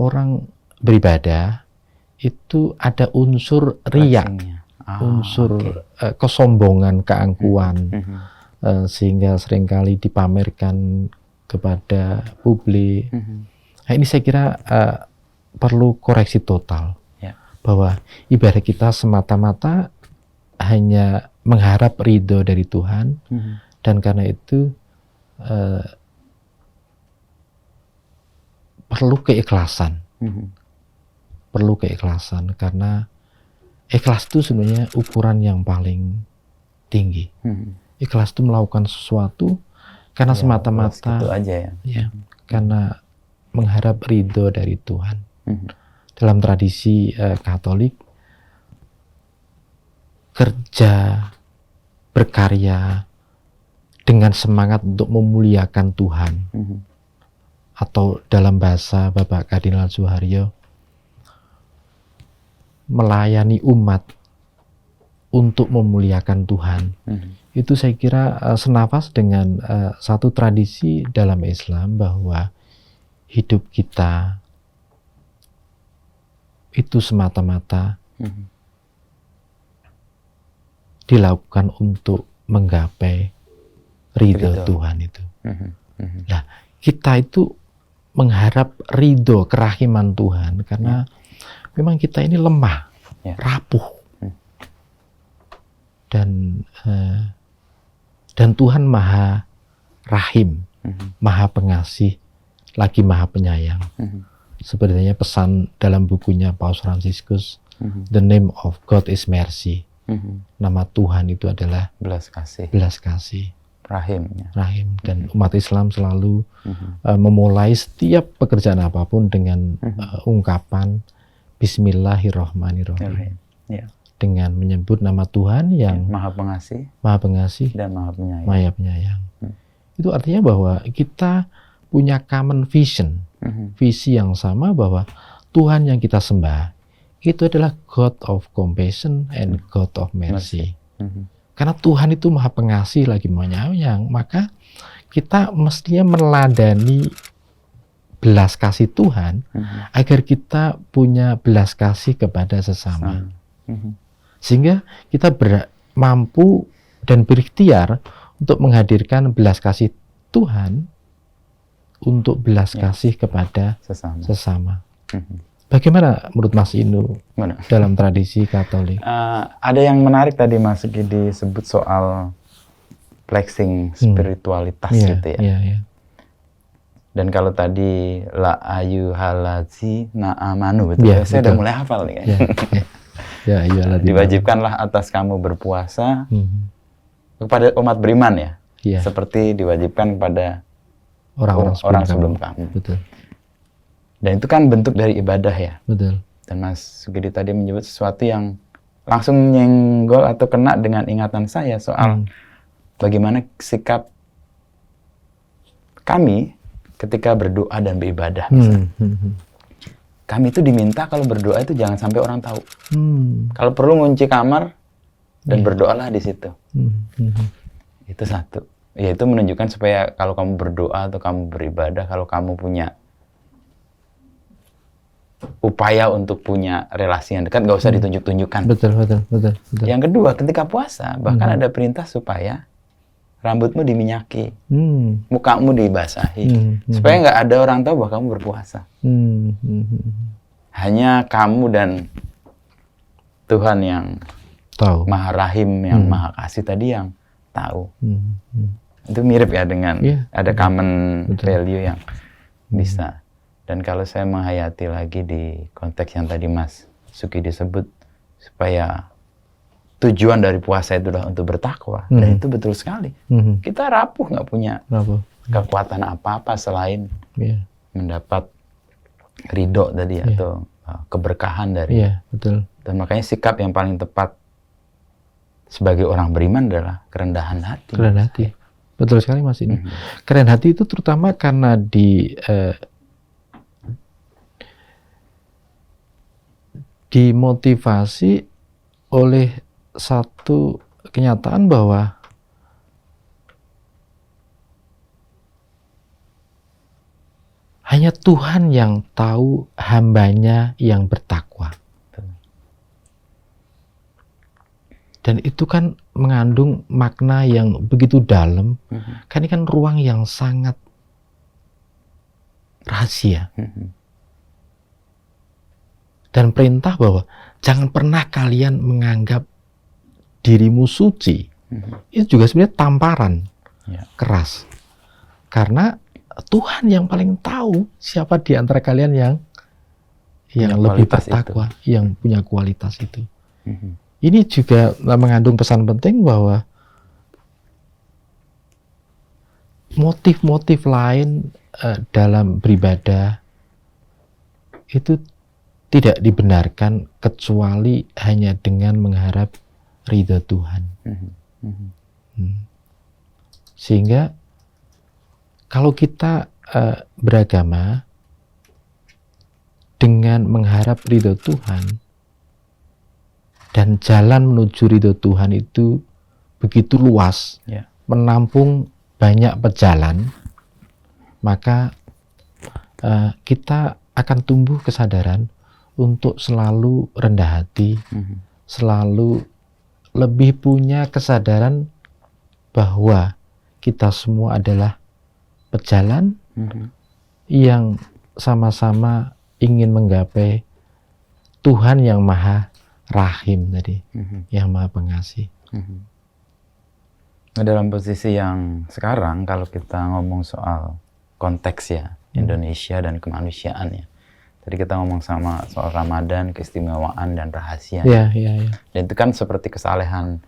Speaker 2: orang beribadah itu ada unsur riya, unsur kesombongan, keangkuhan, sehingga seringkali dipamerkan kepada publik. Nah, ini saya kira perlu koreksi total, bahwa ibadah kita semata-mata hanya mengharap ridho dari Tuhan, dan karena itu perlu keikhlasan. Perlu keikhlasan, karena ikhlas itu sebenarnya ukuran yang paling tinggi. Ikhlas itu melakukan sesuatu karena semata-mata karena mengharap ridho dari Tuhan. Dalam tradisi Katolik, kerja, berkarya dengan semangat untuk memuliakan Tuhan, atau dalam bahasa Bapak Kardinal Suharyo, melayani umat untuk memuliakan Tuhan. Itu saya kira senafas dengan satu tradisi dalam Islam, bahwa hidup kita itu semata-mata dilakukan untuk menggapai ridho Tuhan itu. Nah, kita itu mengharap ridho kerahiman Tuhan karena memang kita ini lemah, rapuh, dan Tuhan Maha Rahim, Maha Pengasih, lagi Maha Penyayang. Sebenarnya pesan dalam bukunya Paus Fransiskus, The name of God is mercy. Nama Tuhan itu adalah
Speaker 1: belas kasih.
Speaker 2: Belas kasih.
Speaker 1: Rahim.
Speaker 2: Rahim. Dan umat Islam selalu memulai setiap pekerjaan apapun dengan ungkapan Bismillahirrahmanirrahim. Dengan menyebut nama Tuhan yang
Speaker 1: Maha Pengasih,
Speaker 2: dan
Speaker 1: Maha Penyayang.
Speaker 2: Maha Penyayang. Itu artinya bahwa kita punya common vision, visi yang sama bahwa Tuhan yang kita sembah itu adalah God of compassion and God of mercy. Karena Tuhan itu Maha Pengasih lagi Penyayang, maka kita mestinya meneladani belas kasih Tuhan agar kita punya belas kasih kepada sesama. Sehingga kita mampu dan berikhtiar untuk menghadirkan belas kasih Tuhan untuk belas kasih kepada sesama. Bagaimana menurut Mas Inu dalam tradisi Katolik?
Speaker 1: Ada yang menarik tadi Mas Sugi disebut soal flexing spiritualitas gitu ya. Dan kalau tadi la ayu halazi na amanu betul ya, saya udah mulai hafal nih kan. Diwajibkanlah atas kamu berpuasa kepada umat beriman ya. Seperti diwajibkan kepada orang sebelum kamu.
Speaker 2: Betul.
Speaker 1: Dan itu kan bentuk dari ibadah ya.
Speaker 2: Betul.
Speaker 1: Dan Mas Sugidi tadi menyebut sesuatu yang langsung nyenggol atau kena dengan ingatan saya soal bagaimana sikap kami ketika berdoa dan beribadah. Kami itu diminta kalau berdoa itu jangan sampai orang tahu. Kalau perlu ngunci kamar dan berdoalah di situ. Itu satu. Ya itu menunjukkan supaya kalau kamu berdoa atau kamu beribadah, kalau kamu punya upaya untuk punya relasi yang dekat, nggak usah ditunjuk-tunjukkan.
Speaker 2: Betul.
Speaker 1: Yang kedua, ketika puasa, bahkan ada perintah supaya rambutmu diminyaki, mukamu dibasahi, supaya nggak ada orang tahu bahwa kamu berpuasa. Hanya kamu dan Tuhan yang
Speaker 2: tahu,
Speaker 1: Maha Rahim, yang Maha Kasih tadi yang tahu. Itu mirip ya dengan ada common value yang bisa. Dan kalau saya menghayati lagi di konteks yang tadi Mas Suki disebut, supaya tujuan dari puasa itu adalah untuk bertakwa, dan itu betul sekali. Kita rapuh, nggak punya kekuatan apa-apa selain mendapat ridho tadi atau keberkahan dari.
Speaker 2: Betul.
Speaker 1: Dan makanya sikap yang paling tepat sebagai orang beriman adalah kerendahan hati.
Speaker 2: Kerendahan hati. Betul sekali Mas ini. Kerendahan hati itu terutama karena dimotivasi oleh satu kenyataan bahwa hanya Tuhan yang tahu hambanya yang bertakwa. Dan itu kan mengandung makna yang begitu dalam. Kan ini kan ruang yang sangat rahasia. Dan perintah bahwa jangan pernah kalian menganggap dirimu suci. Itu juga sebenarnya tamparan keras. Karena Tuhan yang paling tahu siapa di antara kalian yang lebih bertakwa, yang punya kualitas itu. Ini juga mengandung pesan penting bahwa motif-motif lain dalam beribadah itu tidak dibenarkan kecuali hanya dengan mengharap ridha Tuhan. Sehingga kalau kita beragama dengan mengharap ridha Tuhan dan jalan menuju ridha Tuhan itu begitu luas, menampung banyak pejalan, maka kita akan tumbuh kesadaran untuk selalu rendah hati, selalu lebih punya kesadaran bahwa kita semua adalah pejalan yang sama-sama ingin menggapai Tuhan yang Maha Rahim tadi, yang Maha Pengasih.
Speaker 1: Nah, dalam posisi yang sekarang, kalau kita ngomong soal konteks ya, Indonesia dan kemanusiaan ya. Tadi kita ngomong sama soal Ramadan, keistimewaan dan rahasia.
Speaker 2: Ya.
Speaker 1: Dan itu kan seperti kesalehan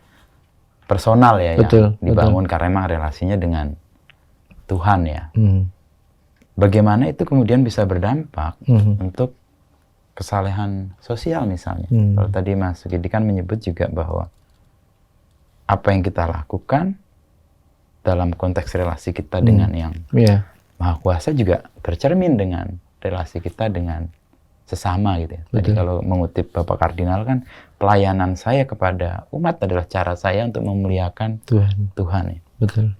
Speaker 1: personal ya, yang dibangun karena memang relasinya dengan Tuhan ya. Bagaimana itu kemudian bisa berdampak untuk kesalehan sosial misalnya. Kalau tadi Mas Sugidi kan menyebut juga bahwa apa yang kita lakukan dalam konteks relasi kita dengan yang Maha Kuasa juga tercermin dengan relasi kita dengan sesama gitu ya. Tadi kalau mengutip Bapak Kardinal kan, pelayanan saya kepada umat adalah cara saya untuk memuliakan Tuhan ya.
Speaker 2: Betul.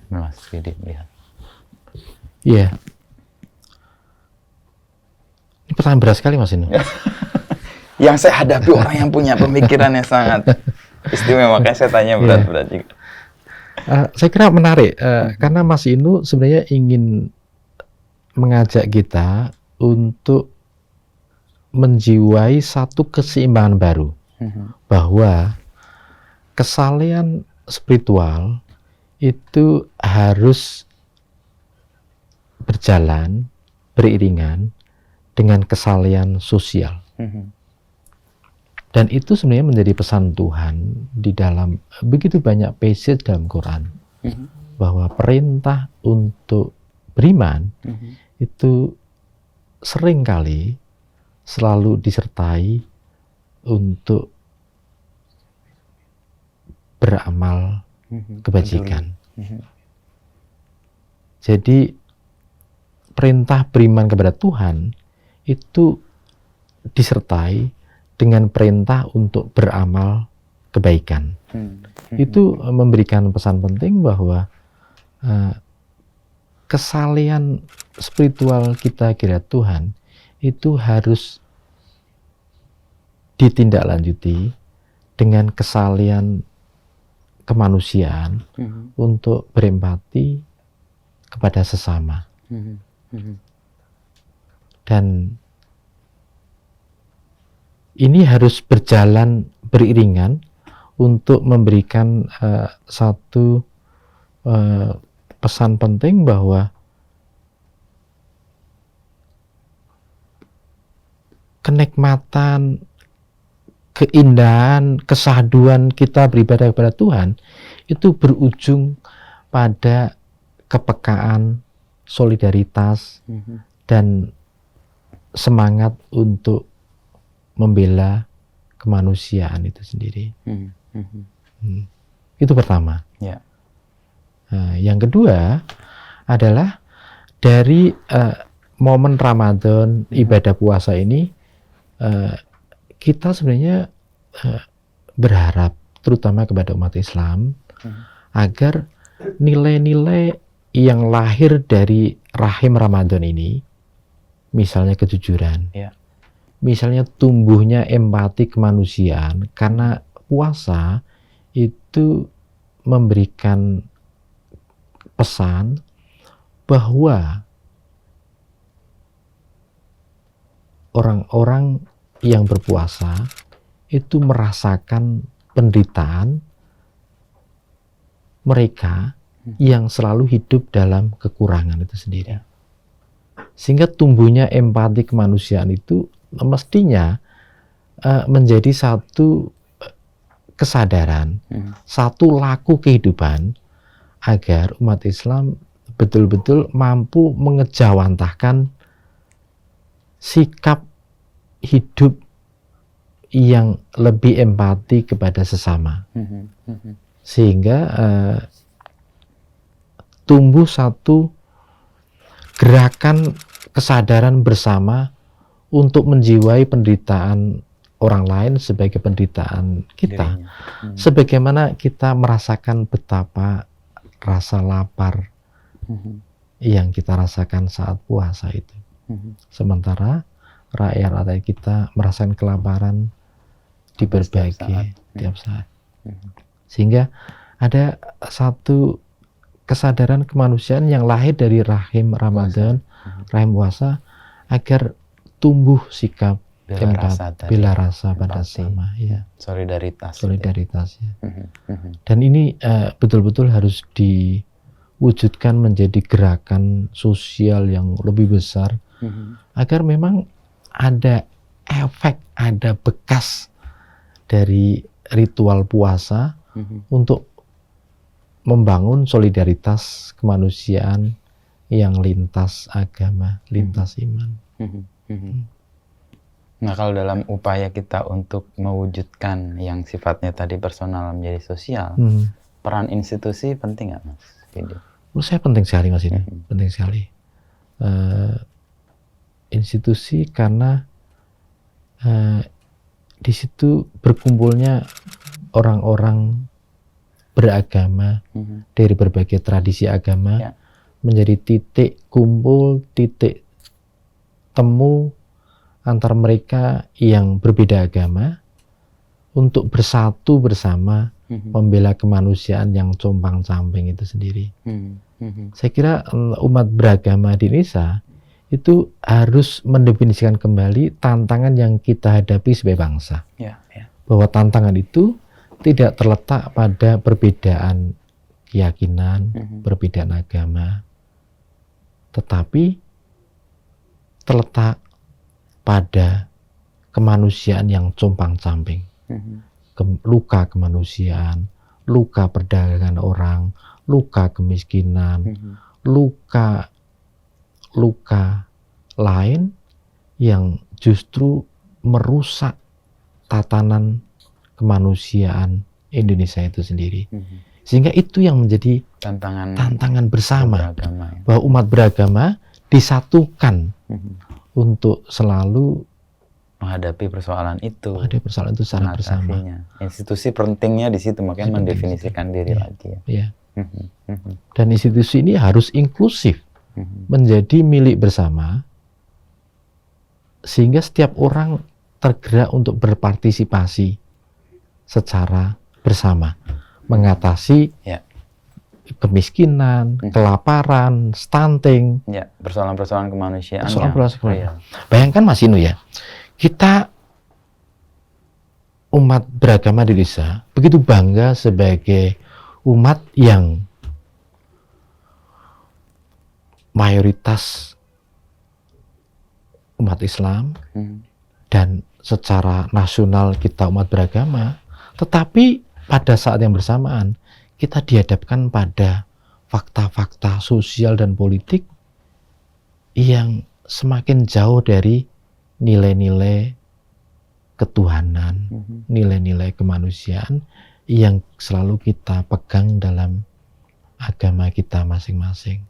Speaker 1: Mas Sugidi melihat.
Speaker 2: Iya. Ini pertanyaan berat sekali Mas ini.
Speaker 1: Yang saya hadapi orang yang punya pemikiran yang sangat istimewa, makanya saya tanya berat-berat juga.
Speaker 2: Saya kira menarik, karena Mas Inu sebenarnya ingin mengajak kita untuk menjiwai satu keseimbangan baru, bahwa kesalehan spiritual itu harus berjalan beriringan dengan kesalehan sosial. Dan itu sebenarnya menjadi pesan Tuhan di dalam begitu banyak passage dalam Quran, bahwa perintah untuk beriman itu seringkali selalu disertai untuk beramal kebajikan. Jadi perintah beriman kepada Tuhan itu disertai dengan perintah untuk beramal kebaikan. Itu memberikan pesan penting bahwa kesalehan spiritual kita kira Tuhan itu harus ditindaklanjuti dengan kesalehan kemanusiaan untuk berempati kepada sesama. Dan ini harus berjalan beriringan untuk memberikan satu pesan penting bahwa kenikmatan, keindahan, kesahduan kita beribadah kepada Tuhan itu berujung pada kepekaan, solidaritas, dan semangat untuk membela kemanusiaan itu sendiri. Itu pertama. Yang kedua adalah dari momen Ramadan, ibadah puasa ini, kita sebenarnya berharap, terutama kepada umat Islam, agar nilai-nilai yang lahir dari rahim Ramadan ini, misalnya kejujuran, misalnya tumbuhnya empati kemanusiaan, karena puasa itu memberikan pesan bahwa orang-orang yang berpuasa itu merasakan penderitaan mereka yang selalu hidup dalam kekurangan itu sendiri. Sehingga tumbuhnya empati kemanusiaan itu mestinya menjadi satu kesadaran, satu laku kehidupan agar umat Islam betul-betul mampu mengejawantahkan sikap hidup yang lebih empati kepada sesama, sehingga tumbuh satu gerakan kesadaran bersama untuk menjiwai penderitaan orang lain sebagai penderitaan kita, sebagaimana kita merasakan betapa rasa lapar yang kita rasakan saat puasa itu. Sementara rakyat kita merasakan kelaparan di berbagai tiap saat. Sehingga ada satu kesadaran kemanusiaan yang lahir dari rahim Ramadan, rahim puasa, agar tumbuh sikap bela rasa pada sama, ya.
Speaker 1: Solidaritas
Speaker 2: ya. Dan ini betul-betul harus diwujudkan menjadi gerakan sosial yang lebih besar, agar memang ada efek, ada bekas dari ritual puasa untuk membangun solidaritas kemanusiaan yang lintas agama, lintas iman.
Speaker 1: Nah, kalau dalam upaya kita untuk mewujudkan yang sifatnya tadi personal menjadi sosial, peran institusi penting nggak, Mas?
Speaker 2: Menurut saya penting sekali, Mas, ini. Penting sekali. Institusi karena di situ berkumpulnya orang-orang beragama dari berbagai tradisi agama, menjadi titik kumpul, titik temu antara mereka yang berbeda agama untuk bersatu bersama membela kemanusiaan yang compang-camping itu sendiri. Saya kira umat beragama di Indonesia itu harus mendefinisikan kembali tantangan yang kita hadapi sebagai bangsa. Bahwa tantangan itu tidak terletak pada perbedaan keyakinan, perbedaan agama, tetapi terletak pada kemanusiaan yang compang-camping, luka kemanusiaan, luka perdagangan orang, luka kemiskinan, luka lain yang justru merusak tatanan kemanusiaan Indonesia itu sendiri. Sehingga itu yang menjadi tantangan bersama, bahwa umat beragama disatukan untuk selalu
Speaker 1: menghadapi persoalan itu.
Speaker 2: Secara bersama.
Speaker 1: Institusi pentingnya di situ, makanya mendefinisikan diri lagi.
Speaker 2: Dan institusi ini harus inklusif, menjadi milik bersama, sehingga setiap orang tergerak untuk berpartisipasi secara bersama, mengatasi kemiskinan, kelaparan, stunting,
Speaker 1: persoalan-persoalan kemanusiaan.
Speaker 2: Bayangkan, Mas Inu, ya, kita umat beragama di Indonesia begitu bangga sebagai umat yang mayoritas umat Islam dan secara nasional kita umat beragama, tetapi pada saat yang bersamaan kita dihadapkan pada fakta-fakta sosial dan politik yang semakin jauh dari nilai-nilai ketuhanan, nilai-nilai kemanusiaan yang selalu kita pegang dalam agama kita masing-masing.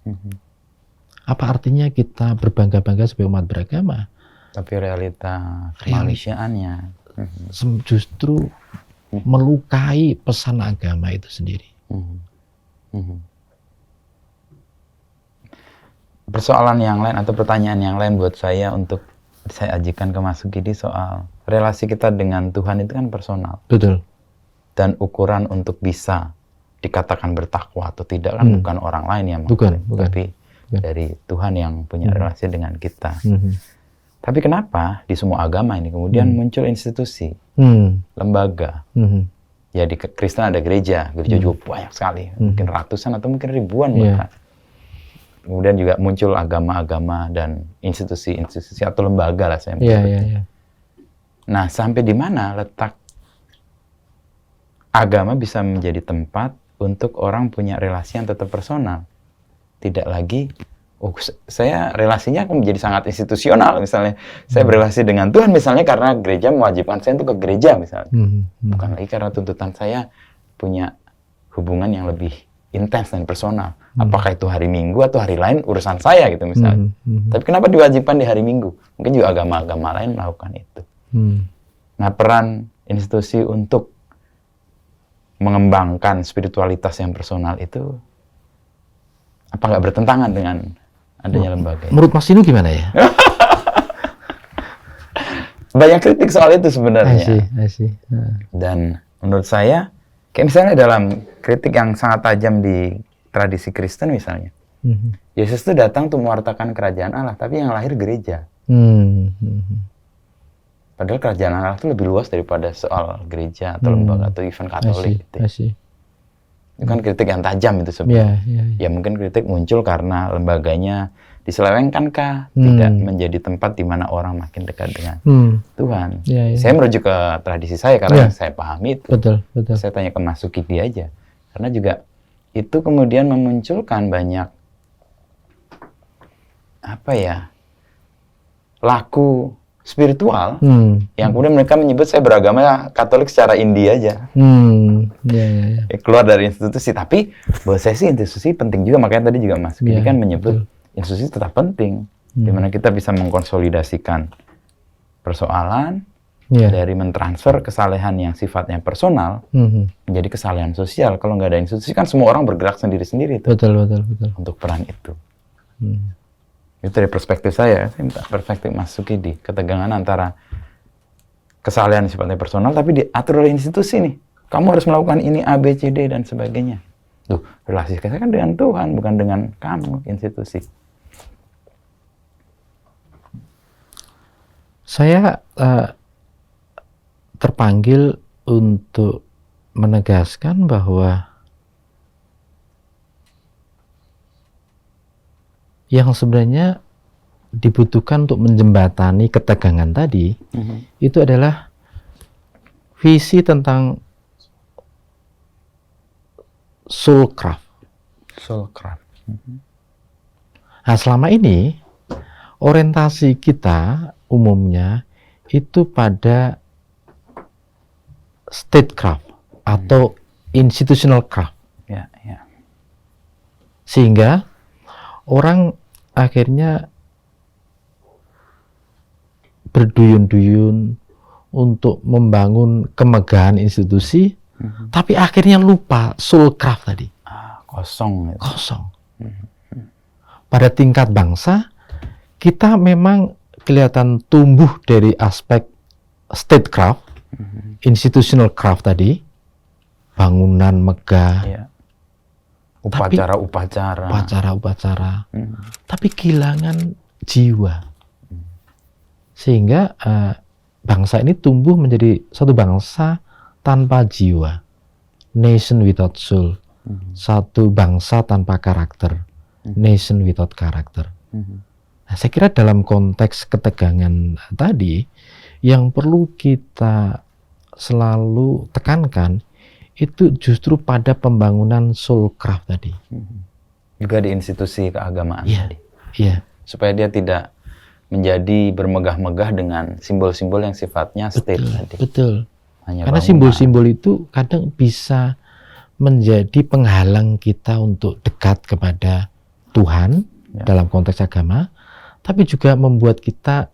Speaker 2: Apa artinya kita berbangga-bangga sebagai umat beragama?
Speaker 1: Tapi realita kemanusiaannya
Speaker 2: justru melukai pesan agama itu sendiri.
Speaker 1: Persoalan yang lain atau pertanyaan yang lain buat saya untuk saya ajukan ke Mas Sukidi soal relasi kita dengan Tuhan itu kan personal.
Speaker 2: Betul.
Speaker 1: Dan ukuran untuk bisa dikatakan bertakwa atau tidak kan bukan orang lain yang
Speaker 2: bukan.
Speaker 1: Tapi dari Tuhan yang punya relasi dengan kita. Tapi kenapa di semua agama ini kemudian muncul institusi, lembaga? Ya di Kristen ada gereja juga banyak sekali, mungkin ratusan atau mungkin ribuan bahkan. Kemudian juga muncul agama-agama dan institusi-institusi atau lembaga lah saya menyebutnya. Nah, sampai di mana letak agama bisa menjadi tempat untuk orang punya relasi yang tetap personal? Tidak lagi, saya relasinya akan menjadi sangat institusional. Misalnya, saya berelasi dengan Tuhan misalnya karena gereja mewajibkan saya untuk ke gereja misalnya. Bukan lagi karena tuntutan saya punya hubungan yang lebih intens dan personal. Apakah itu hari Minggu atau hari lain urusan saya gitu misalnya. Tapi kenapa diwajibkan di hari Minggu? Mungkin juga agama-agama lain melakukan itu. Nah, peran institusi untuk mengembangkan spiritualitas yang personal itu apa nggak bertentangan dengan adanya lembaga?
Speaker 2: Menurut Mas Inu gimana ya?
Speaker 1: banyak kritik soal itu sebenarnya.
Speaker 2: I see.
Speaker 1: Dan menurut saya, kayak misalnya dalam kritik yang sangat tajam di tradisi Kristen misalnya, Yesus itu datang untuk mewartakan kerajaan Allah, tapi yang lahir gereja. Padahal kerajaan Allah itu lebih luas daripada soal gereja atau lembaga atau event Katolik.
Speaker 2: I see.
Speaker 1: Itu kan kritik yang tajam itu sebenarnya. Ya mungkin kritik muncul karena lembaganya diselewengkankah, tidak menjadi tempat di mana orang makin dekat dengan Tuhan. Saya merujuk ke tradisi saya karena saya pahami itu.
Speaker 2: Betul.
Speaker 1: Saya tanya ke Mas Sukidi aja. Karena juga itu kemudian memunculkan banyak laku spiritual yang kemudian mereka menyebut saya beragama Katolik secara indie aja. Keluar dari institusi, tapi buat saya sih institusi penting juga, makanya tadi juga Mas Sukidi kan menyebut institusi tetap penting, di mana kita bisa mengkonsolidasikan persoalan dari mentransfer kesalehan yang sifatnya personal menjadi kesalehan sosial. Kalau nggak ada institusi kan semua orang bergerak sendiri-sendiri.
Speaker 2: Betul.
Speaker 1: Untuk peran itu. Itu dari perspektif saya minta perspektif Mas Sukidi, ketegangan antara kesalehan sifatnya personal tapi diatur oleh institusi nih. Kamu harus melakukan ini A, B, C, D dan sebagainya. Tuh, relasi kita kan dengan Tuhan, bukan dengan kamu, institusi.
Speaker 2: Saya terpanggil untuk menegaskan bahwa yang sebenarnya dibutuhkan untuk menjembatani ketegangan tadi itu adalah visi tentang soulcraft. Nah, selama ini orientasi kita umumnya itu pada statecraft atau institutional craft. Sehingga orang akhirnya berduyun-duyun untuk membangun kemegahan institusi, tapi akhirnya lupa soulcraft tadi.
Speaker 1: Kosong.
Speaker 2: Pada tingkat bangsa, kita memang kelihatan tumbuh dari aspek statecraft, institutional craft tadi, bangunan megah, upacara, tapi kehilangan jiwa. Sehingga bangsa ini tumbuh menjadi satu bangsa tanpa jiwa, nation without soul, satu bangsa tanpa karakter, nation without character. Nah, saya kira dalam konteks ketegangan tadi, yang perlu kita selalu tekankan itu justru pada pembangunan soulcraft tadi.
Speaker 1: Juga di institusi keagamaan tadi. Supaya dia tidak menjadi bermegah-megah dengan simbol-simbol yang sifatnya state tadi.
Speaker 2: Betul. Karena simbol-simbol itu kadang bisa menjadi penghalang kita untuk dekat kepada Tuhan dalam konteks agama, tapi juga membuat kita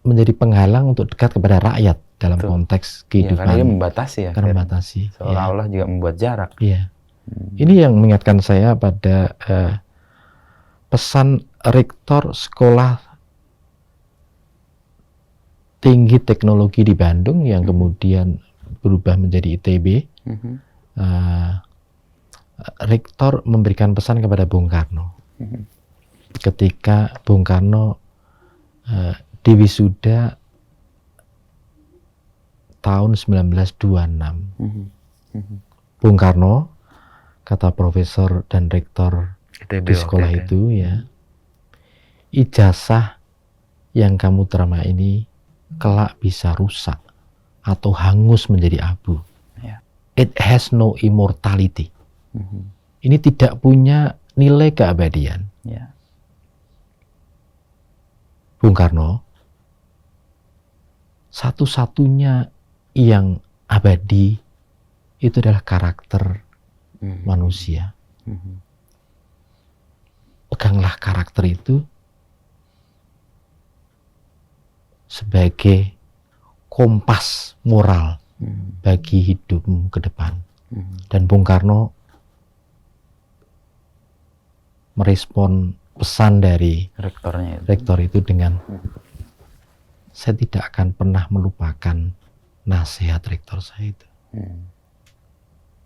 Speaker 2: menjadi penghalang untuk dekat kepada rakyat dalam konteks kehidupan.
Speaker 1: Karena dia membatasi
Speaker 2: Karena membatasi.
Speaker 1: Seolah-olah juga membuat jarak.
Speaker 2: Ini yang mengingatkan saya pada pesan rektor Sekolah Tinggi Teknologi di Bandung yang kemudian berubah menjadi ITB. Rektor memberikan pesan kepada Bung Karno. Ketika Bung Karno diwisuda tahun 1926. Bung Karno, kata profesor dan rektor di sekolah itu, ijazah yang kamu terima ini kelak bisa rusak atau hangus menjadi abu. It has no immortality. Ini tidak punya nilai keabadian. Bung Karno, satu-satunya yang abadi itu adalah karakter manusia. Peganglah karakter itu sebagai kompas moral bagi hidupmu ke depan. Dan Bung Karno merespon pesan dari rektor itu dengan saya tidak akan pernah melupakan nasihat rektor saya itu.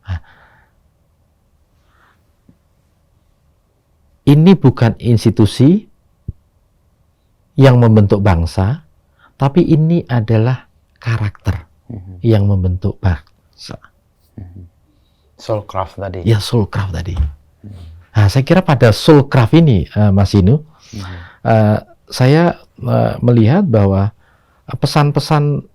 Speaker 2: Nah, ini bukan institusi yang membentuk bangsa, tapi ini adalah karakter yang membentuk bangsa.
Speaker 1: Soulcraft tadi.
Speaker 2: Ya, soulcraft tadi. Nah, saya kira pada soulcraft ini, Mas Inu, saya melihat bahwa pesan-pesan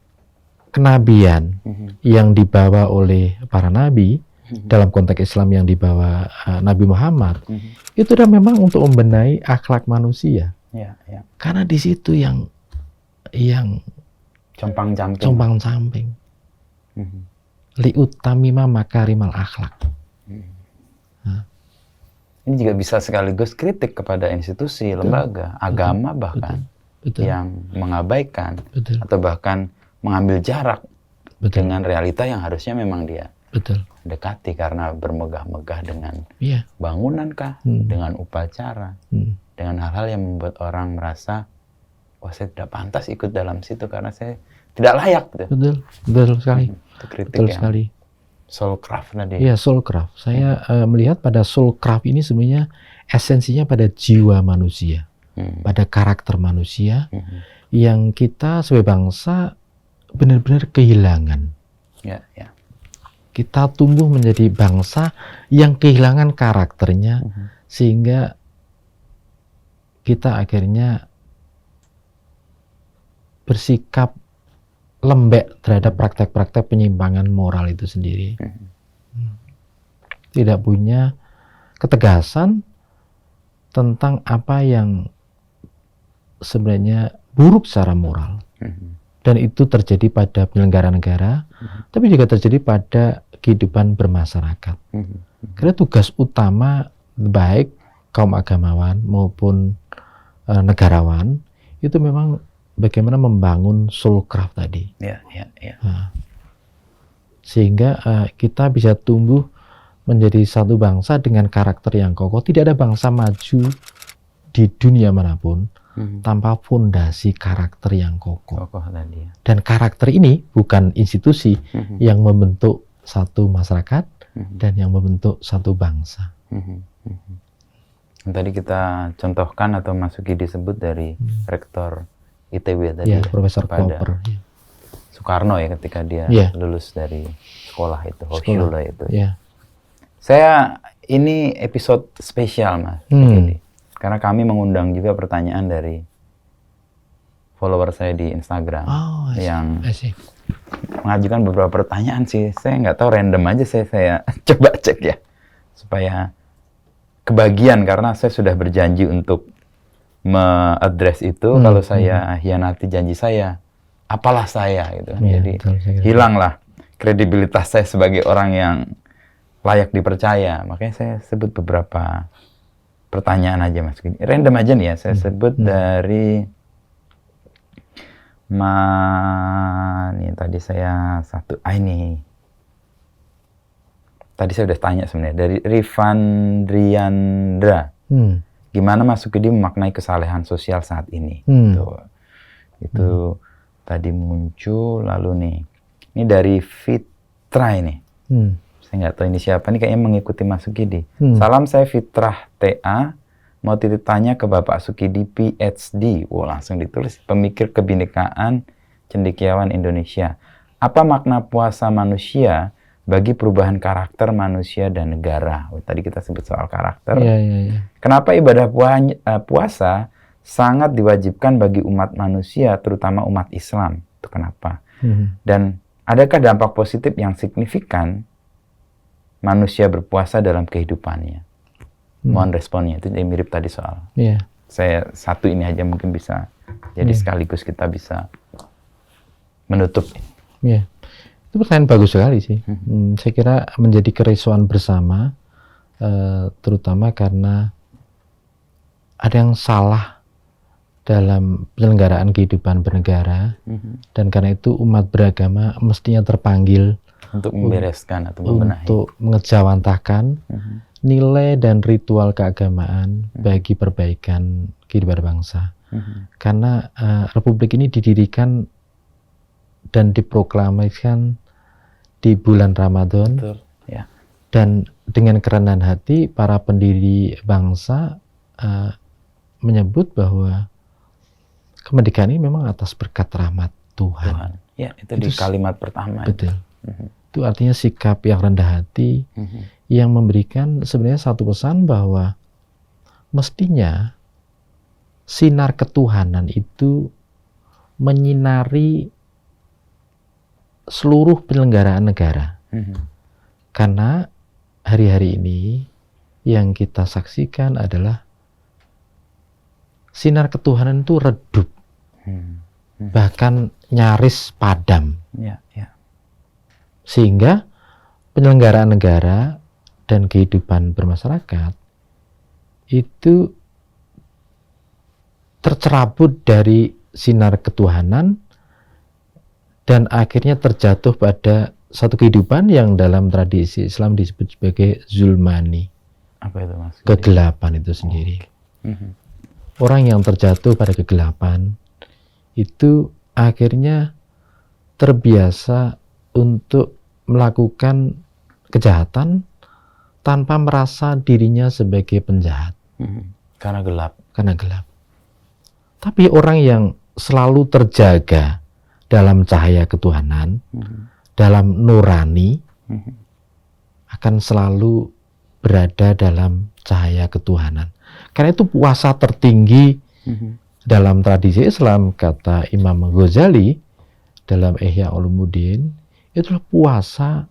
Speaker 2: kenabian yang dibawa oleh para nabi, dalam konteks Islam yang dibawa Nabi Muhammad, itu adalah memang untuk membenahi akhlak manusia. Karena di situ yang compang-camping. Liutamima makarimal akhlak.
Speaker 1: Ini juga bisa sekaligus kritik kepada institusi, lembaga, agama bahkan yang mengabaikan atau bahkan mengambil jarak dengan realita yang harusnya memang dia dekati karena bermegah-megah dengan bangunankah, dengan upacara, dengan hal-hal yang membuat orang merasa, wah saya tidak pantas ikut dalam situ karena saya tidak layak.
Speaker 2: Betul sekali.
Speaker 1: Itu kritik
Speaker 2: betul
Speaker 1: yang
Speaker 2: sekali.
Speaker 1: Soulcraft tadi.
Speaker 2: Iya, soulcraft. Saya melihat pada soulcraft ini sebenarnya esensinya pada jiwa manusia, pada karakter manusia yang kita sebagai bangsa benar-benar kehilangan. Kita tumbuh menjadi bangsa yang kehilangan karakternya, sehingga kita akhirnya bersikap lembek terhadap praktek-praktek penyimpangan moral itu sendiri. Tidak punya ketegasan tentang apa yang sebenarnya buruk secara moral. Dan itu terjadi pada penyelenggara negara, tapi juga terjadi pada kehidupan bermasyarakat. Karena tugas utama baik kaum agamawan maupun negarawan itu memang bagaimana membangun soulcraft tadi. Nah, sehingga kita bisa tumbuh menjadi satu bangsa dengan karakter yang kokoh. Tidak ada bangsa maju di dunia manapun tanpa fondasi karakter yang kokoh. Dan karakter ini bukan institusi yang membentuk satu masyarakat dan yang membentuk satu bangsa.
Speaker 1: Tadi kita contohkan atau Masuki disebut dari rektor ITB tadi,
Speaker 2: Profesor
Speaker 1: kepada
Speaker 2: Koper,
Speaker 1: Soekarno ya ketika dia lulus dari sekolah itu, Hochschule itu. Saya ini episode spesial Mas, karena kami mengundang juga pertanyaan dari follower saya di Instagram yang mengajukan beberapa pertanyaan sih. Saya nggak tahu, random aja saya coba cek ya supaya kebagian, karena saya sudah berjanji untuk me-address itu. Kalau saya hianati janji saya, apalah saya gitu. Jadi hilanglah kredibilitas saya sebagai orang yang layak dipercaya. Makanya saya sebut beberapa pertanyaan aja Mas. Random aja nih ya, saya sebut dari nih tadi saya ini. Tadi saya udah tanya sebenarnya dari Rivandriandra. Gimana Mas Sukidi memaknai kesalehan sosial saat ini? Itu tadi muncul. Lalu nih, ini dari Fitra ini. Saya nggak tahu ini siapa, nih kayaknya mengikuti Mas Sukidi. Salam, saya Fitrah TA. Mau titip tanya ke Bapak Sukidi PhD. Langsung ditulis, pemikir kebinekaan cendekiawan Indonesia. Apa makna puasa manusia bagi perubahan karakter manusia dan negara? Tadi kita sebut soal karakter. Kenapa ibadah puasa sangat diwajibkan bagi umat manusia, terutama umat Islam? Itu kenapa? Dan adakah dampak positif yang signifikan manusia berpuasa dalam kehidupannya? Mohon responnya. Itu mirip tadi soal. Saya satu ini aja mungkin bisa. Jadi sekaligus kita bisa menutup.
Speaker 2: Itu pertanyaan bagus sekali sih. Saya kira menjadi kerisauan bersama, terutama karena ada yang salah dalam penyelenggaraan kehidupan bernegara, dan karena itu umat beragama mestinya terpanggil
Speaker 1: untuk membereskan atau membenahi,
Speaker 2: untuk mengejawantahkan nilai dan ritual keagamaan bagi perbaikan kehidupan bangsa. Karena Republik ini didirikan dan diproklamasikan di bulan Ramadan.
Speaker 1: Betul. Ya.
Speaker 2: Dan dengan kerendahan hati para pendiri bangsa menyebut bahwa kemerdekaan ini memang atas berkat rahmat Tuhan.
Speaker 1: Ya, itu di kalimat pertama.
Speaker 2: Betul. Itu artinya sikap yang rendah hati yang memberikan sebenarnya satu pesan bahwa mestinya sinar ketuhanan itu menyinari seluruh penyelenggaraan negara. Karena hari-hari ini yang kita saksikan adalah sinar ketuhanan itu redup, bahkan nyaris padam.
Speaker 1: Ya, ya.
Speaker 2: Sehingga penyelenggaraan negara dan kehidupan bermasyarakat itu tercerabut dari sinar ketuhanan dan akhirnya terjatuh pada satu kehidupan yang dalam tradisi Islam disebut sebagai zulmani.
Speaker 1: Apa itu, Mas?
Speaker 2: Kegelapan itu sendiri. Orang yang terjatuh pada kegelapan itu akhirnya terbiasa untuk melakukan kejahatan tanpa merasa dirinya sebagai penjahat.
Speaker 1: Karena gelap.
Speaker 2: Karena gelap. Tapi orang yang selalu terjaga dalam cahaya ketuhanan, dalam nurani, akan selalu berada dalam cahaya ketuhanan. Karena itu puasa tertinggi dalam tradisi Islam, kata Imam Ghazali dalam Ihya Ulumuddin, itulah puasa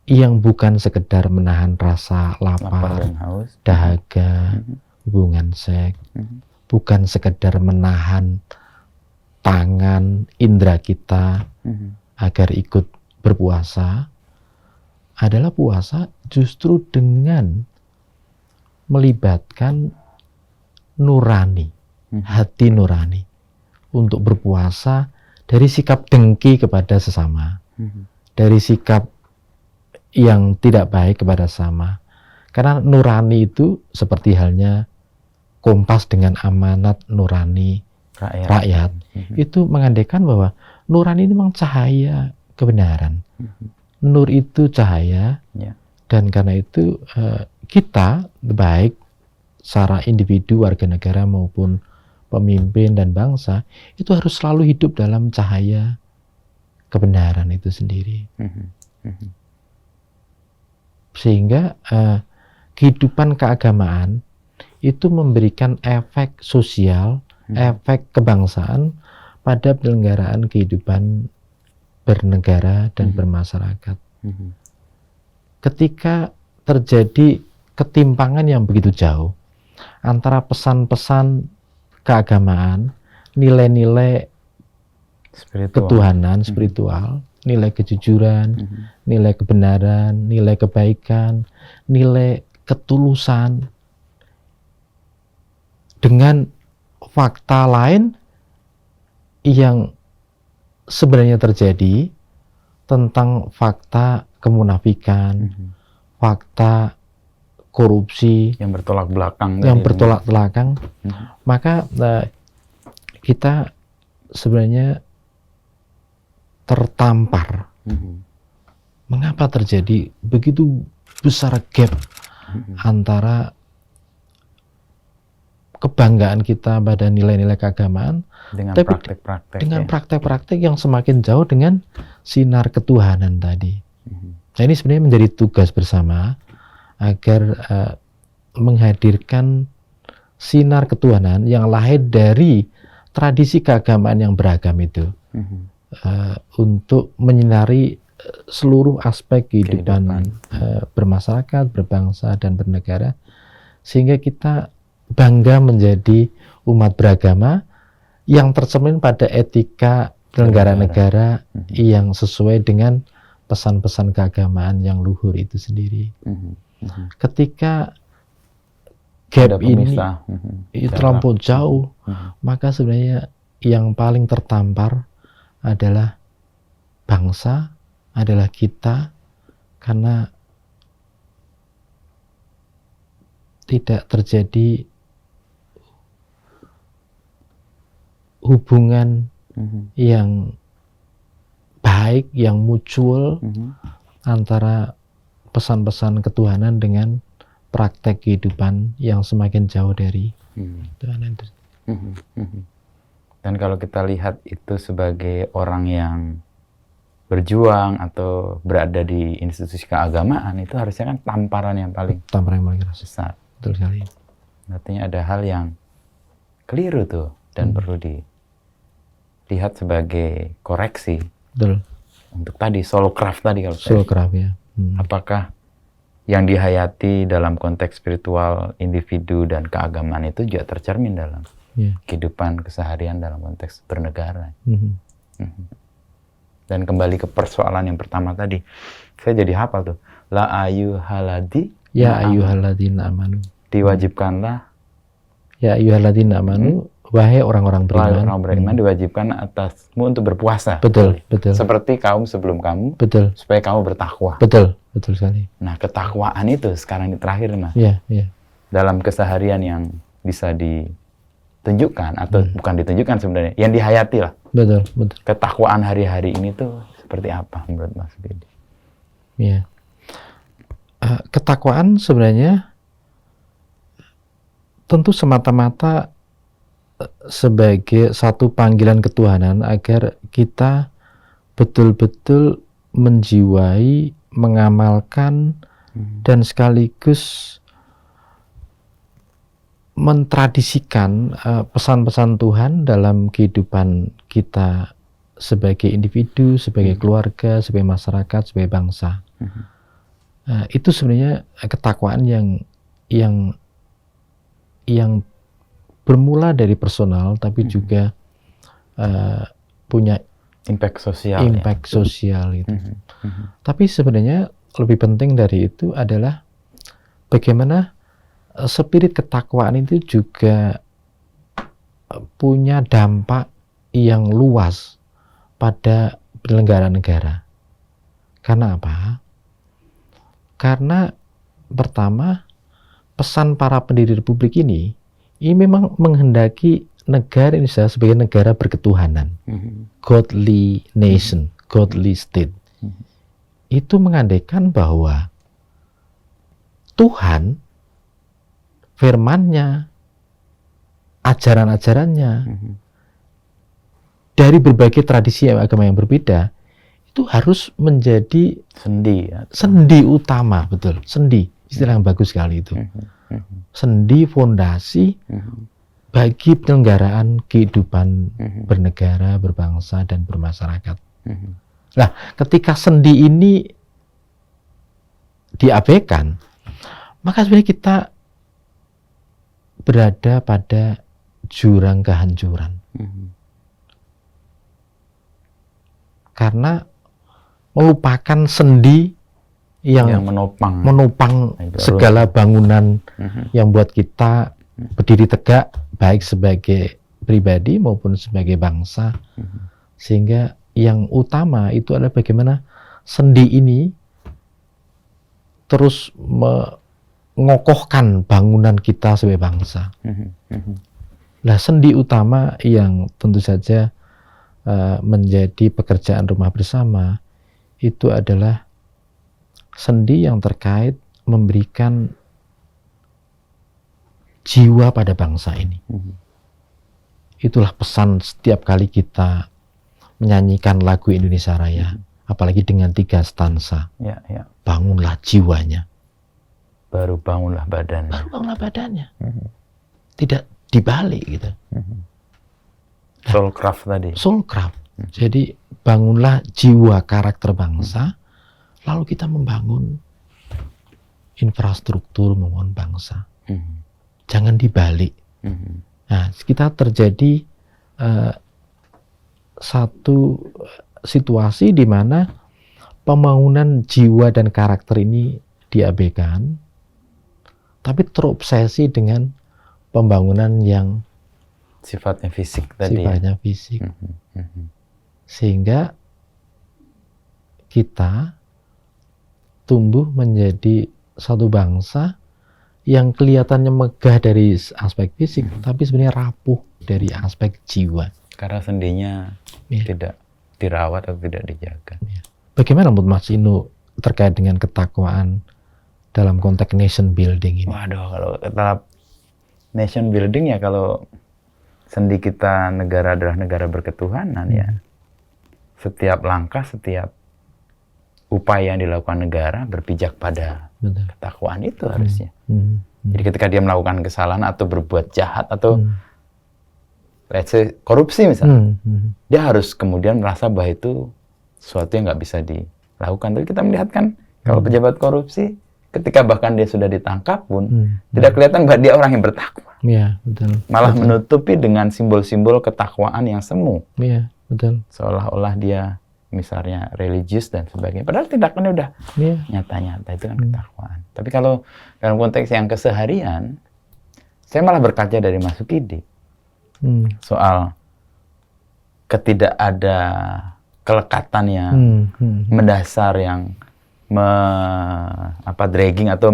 Speaker 2: yang bukan sekedar menahan rasa lapar
Speaker 1: dan haus,
Speaker 2: dahaga, hubungan seks, bukan sekedar menahan tangan indera kita agar ikut berpuasa, adalah puasa justru dengan melibatkan nurani, hati nurani, untuk berpuasa dari sikap dengki kepada sesama, dari sikap yang tidak baik kepada sesama. Karena nurani itu seperti halnya kompas dengan amanat nurani rakyat. Itu mengandaikan bahwa nurani ini memang cahaya kebenaran. Nur itu cahaya, dan karena itu kita baik secara individu, warga negara maupun pemimpin dan bangsa itu harus selalu hidup dalam cahaya kebenaran itu sendiri. Sehingga kehidupan keagamaan itu memberikan efek sosial, efek kebangsaan pada penyelenggaraan kehidupan bernegara dan bermasyarakat. Ketika terjadi ketimpangan yang begitu jauh antara pesan-pesan keagamaan, nilai-nilai ketuhanan, spiritual, nilai kejujuran, nilai kebenaran, nilai kebaikan, nilai ketulusan, dengan fakta lain yang sebenarnya terjadi tentang fakta kemunafikan, fakta korupsi
Speaker 1: yang bertolak belakang,
Speaker 2: maka kita sebenarnya tertampar. Mengapa terjadi begitu besar gap antara kebanggaan kita pada nilai-nilai keagamaan
Speaker 1: dengan
Speaker 2: praktek-praktek yang semakin jauh dengan sinar ketuhanan tadi. Nah, ini sebenarnya menjadi tugas bersama agar menghadirkan sinar ketuhanan yang lahir dari tradisi keagamaan yang beragam itu, untuk menyinari seluruh aspek kehidupan bermasyarakat, berbangsa, dan bernegara, sehingga kita bangga menjadi umat beragama yang tercermin pada etika penyelenggara negara yang sesuai dengan pesan-pesan keagamaan yang luhur itu sendiri. Ketika gap ini terlampau jauh, maka sebenarnya yang paling tertampar adalah bangsa, adalah kita, karena tidak terjadi hubungan yang baik, yang mutual antara pesan-pesan ketuhanan dengan praktek kehidupan yang semakin jauh dari Tuhan itu.
Speaker 1: Dan kalau kita lihat itu sebagai orang yang berjuang atau berada di institusi keagamaan, itu harusnya kan tamparan yang paling besar.
Speaker 2: Betul sekali.
Speaker 1: Artinya ada hal yang keliru tuh dan perlu dilihat sebagai koreksi.
Speaker 2: Betul.
Speaker 1: Untuk tadi soul craft tadi kalau
Speaker 2: soul craft ya.
Speaker 1: Apakah yang dihayati dalam konteks spiritual individu dan keagamaan itu juga tercermin dalam kehidupan keseharian dalam konteks bernegara. Dan kembali ke persoalan yang pertama tadi, saya jadi hafal tuh. La ayyuhalladzi
Speaker 2: ya ayyuhalladzina amanu.
Speaker 1: Diwajibkanlah.
Speaker 2: Ya ayyuhalladzina amanu, wahai orang-orang beriman.
Speaker 1: Orang beriman diwajibkan atasmu untuk berpuasa.
Speaker 2: Betul, betul.
Speaker 1: Seperti kaum sebelum kamu.
Speaker 2: Betul.
Speaker 1: Supaya kamu bertakwa.
Speaker 2: Betul, betul sekali.
Speaker 1: Nah, ketakwaan itu sekarang ini terakhir, Mas.
Speaker 2: Iya, iya.
Speaker 1: Dalam keseharian yang bisa ditunjukkan atau bukan ditunjukkan sebenarnya, yang dihayati lah.
Speaker 2: Betul, betul.
Speaker 1: Ketakwaan hari-hari ini tuh seperti apa menurut Mas Bedi?
Speaker 2: Iya. Ketakwaan sebenarnya tentu semata-mata sebagai satu panggilan ketuhanan agar kita betul-betul menjiwai, mengamalkan, dan sekaligus mentradisikan pesan-pesan Tuhan dalam kehidupan kita sebagai individu, sebagai keluarga, sebagai masyarakat, sebagai bangsa. Itu sebenarnya ketakwaan yang bermula dari personal, tapi juga punya
Speaker 1: impact sosial.
Speaker 2: Sosial itu. Tapi sebenarnya lebih penting dari itu adalah bagaimana spirit ketakwaan itu juga punya dampak yang luas pada penyelenggara negara. Karena apa? Karena pertama, pesan para pendiri republik ini memang menghendaki negara Indonesia sebagai negara berketuhanan, godly nation, godly state. Itu mengandaikan bahwa Tuhan, firman-Nya, ajaran-ajarannya, dari berbagai tradisi agama yang berbeda, itu harus menjadi sendi utama, betul, sendi, istilah yang bagus sekali itu. Sendi fondasi bagi penyelenggaraan kehidupan bernegara, berbangsa, dan bermasyarakat. Nah, ketika sendi ini diabaikan, maka sebenarnya kita berada pada jurang kehancuran. Karena melupakan sendi yang menopang segala bangunan yang buat kita berdiri tegak, baik sebagai pribadi maupun sebagai bangsa. Sehingga yang utama itu adalah bagaimana sendi ini terus mengokohkan bangunan kita sebagai bangsa. Nah, sendi utama yang tentu saja menjadi pekerjaan rumah bersama itu adalah sendi yang terkait memberikan jiwa pada bangsa ini. Itulah pesan setiap kali kita menyanyikan lagu Indonesia Raya, apalagi dengan 3 stansa. Bangunlah jiwanya.
Speaker 1: Baru bangunlah badannya.
Speaker 2: Tidak dibalik gitu.
Speaker 1: Soul craft tadi.
Speaker 2: Soul craft. Jadi bangunlah jiwa karakter bangsa, lalu kita membangun infrastruktur, membangun bangsa. Jangan dibalik. Nah, kita terjadi satu situasi di mana pembangunan jiwa dan karakter ini diabaikan, tapi terobsesi dengan pembangunan yang
Speaker 1: sifatnya fisik tadi.
Speaker 2: Sehingga kita tumbuh menjadi satu bangsa yang kelihatannya megah dari aspek fisik, tapi sebenarnya rapuh dari aspek jiwa.
Speaker 1: Karena sendinya
Speaker 2: Iya.
Speaker 1: tidak dirawat atau tidak dijaga.
Speaker 2: Bagaimana menurut Mas Inu terkait dengan ketakwaan dalam konteks nation building ini?
Speaker 1: Waduh, kalau tahap nation building ya, kalau sendi kita negara adalah negara berketuhanan ya, setiap langkah, setiap upaya yang dilakukan negara berpijak pada
Speaker 2: Betul.
Speaker 1: ketakwaan itu harusnya.
Speaker 2: Hmm.
Speaker 1: Jadi ketika dia melakukan kesalahan atau berbuat jahat atau let's say korupsi misalnya, dia harus kemudian merasa bahwa itu sesuatu yang nggak bisa dilakukan. Tapi kita melihat kan kalau pejabat korupsi, ketika bahkan dia sudah ditangkap pun tidak kelihatan bahwa dia orang yang bertakwa.
Speaker 2: Iya, betul.
Speaker 1: Malah
Speaker 2: betul.
Speaker 1: menutupi dengan simbol-simbol ketakwaan yang semu.
Speaker 2: Iya, betul.
Speaker 1: Seolah-olah dia misalnya religius dan sebagainya. Padahal tindakannya udah
Speaker 2: Iya.
Speaker 1: nyata-nyata, itu kan ketakwaan. Tapi kalau dalam konteks yang keseharian, saya malah berkaca dari Mas Sukidi soal ketidak ada kelekatan yang mendasar, yang dragging atau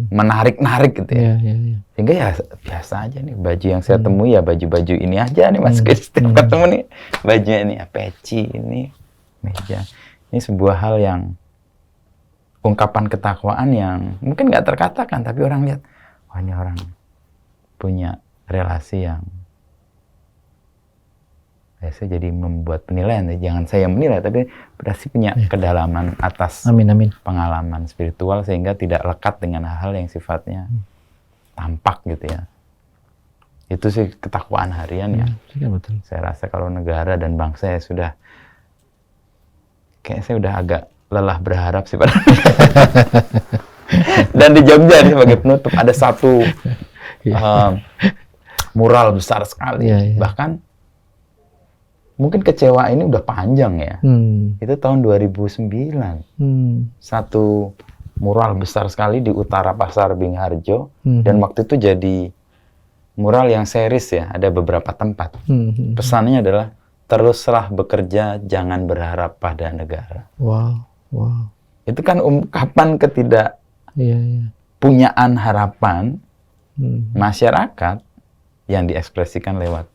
Speaker 1: menarik-narik gitu ya.
Speaker 2: Iya, iya.
Speaker 1: Sehingga ya biasa aja nih, baju yang saya temui ya baju-baju ini aja nih Mas Sukidi. Setiap ketemu nih bajunya ini ya, peci ini, meja. Ini sebuah hal yang ungkapan ketakwaan yang mungkin nggak terkatakan, tapi orang lihat, wah ini orang punya relasi yang saya jadi membuat penilaian. Jangan saya yang menilai, tapi berarti punya kedalaman atas pengalaman spiritual sehingga tidak lekat dengan hal-hal yang sifatnya tampak gitu ya. Itu sih ketakwaan harian ya.
Speaker 2: Betul.
Speaker 1: Saya rasa kalau negara dan bangsa ya sudah, kayaknya saya udah agak lelah berharap sih pada. Dan di Jogja nih sebagai penutup ada satu mural besar sekali. Bahkan mungkin kecewa ini udah panjang ya. Itu tahun 2009. Satu mural besar sekali di utara Pasar Bingharjo. Dan waktu itu jadi mural yang series ya, ada beberapa tempat. Pesannya adalah, teruslah bekerja, jangan berharap pada negara.
Speaker 2: Wow.
Speaker 1: Itu kan ungkapan ketidakpunyaan harapan masyarakat yang diekspresikan lewat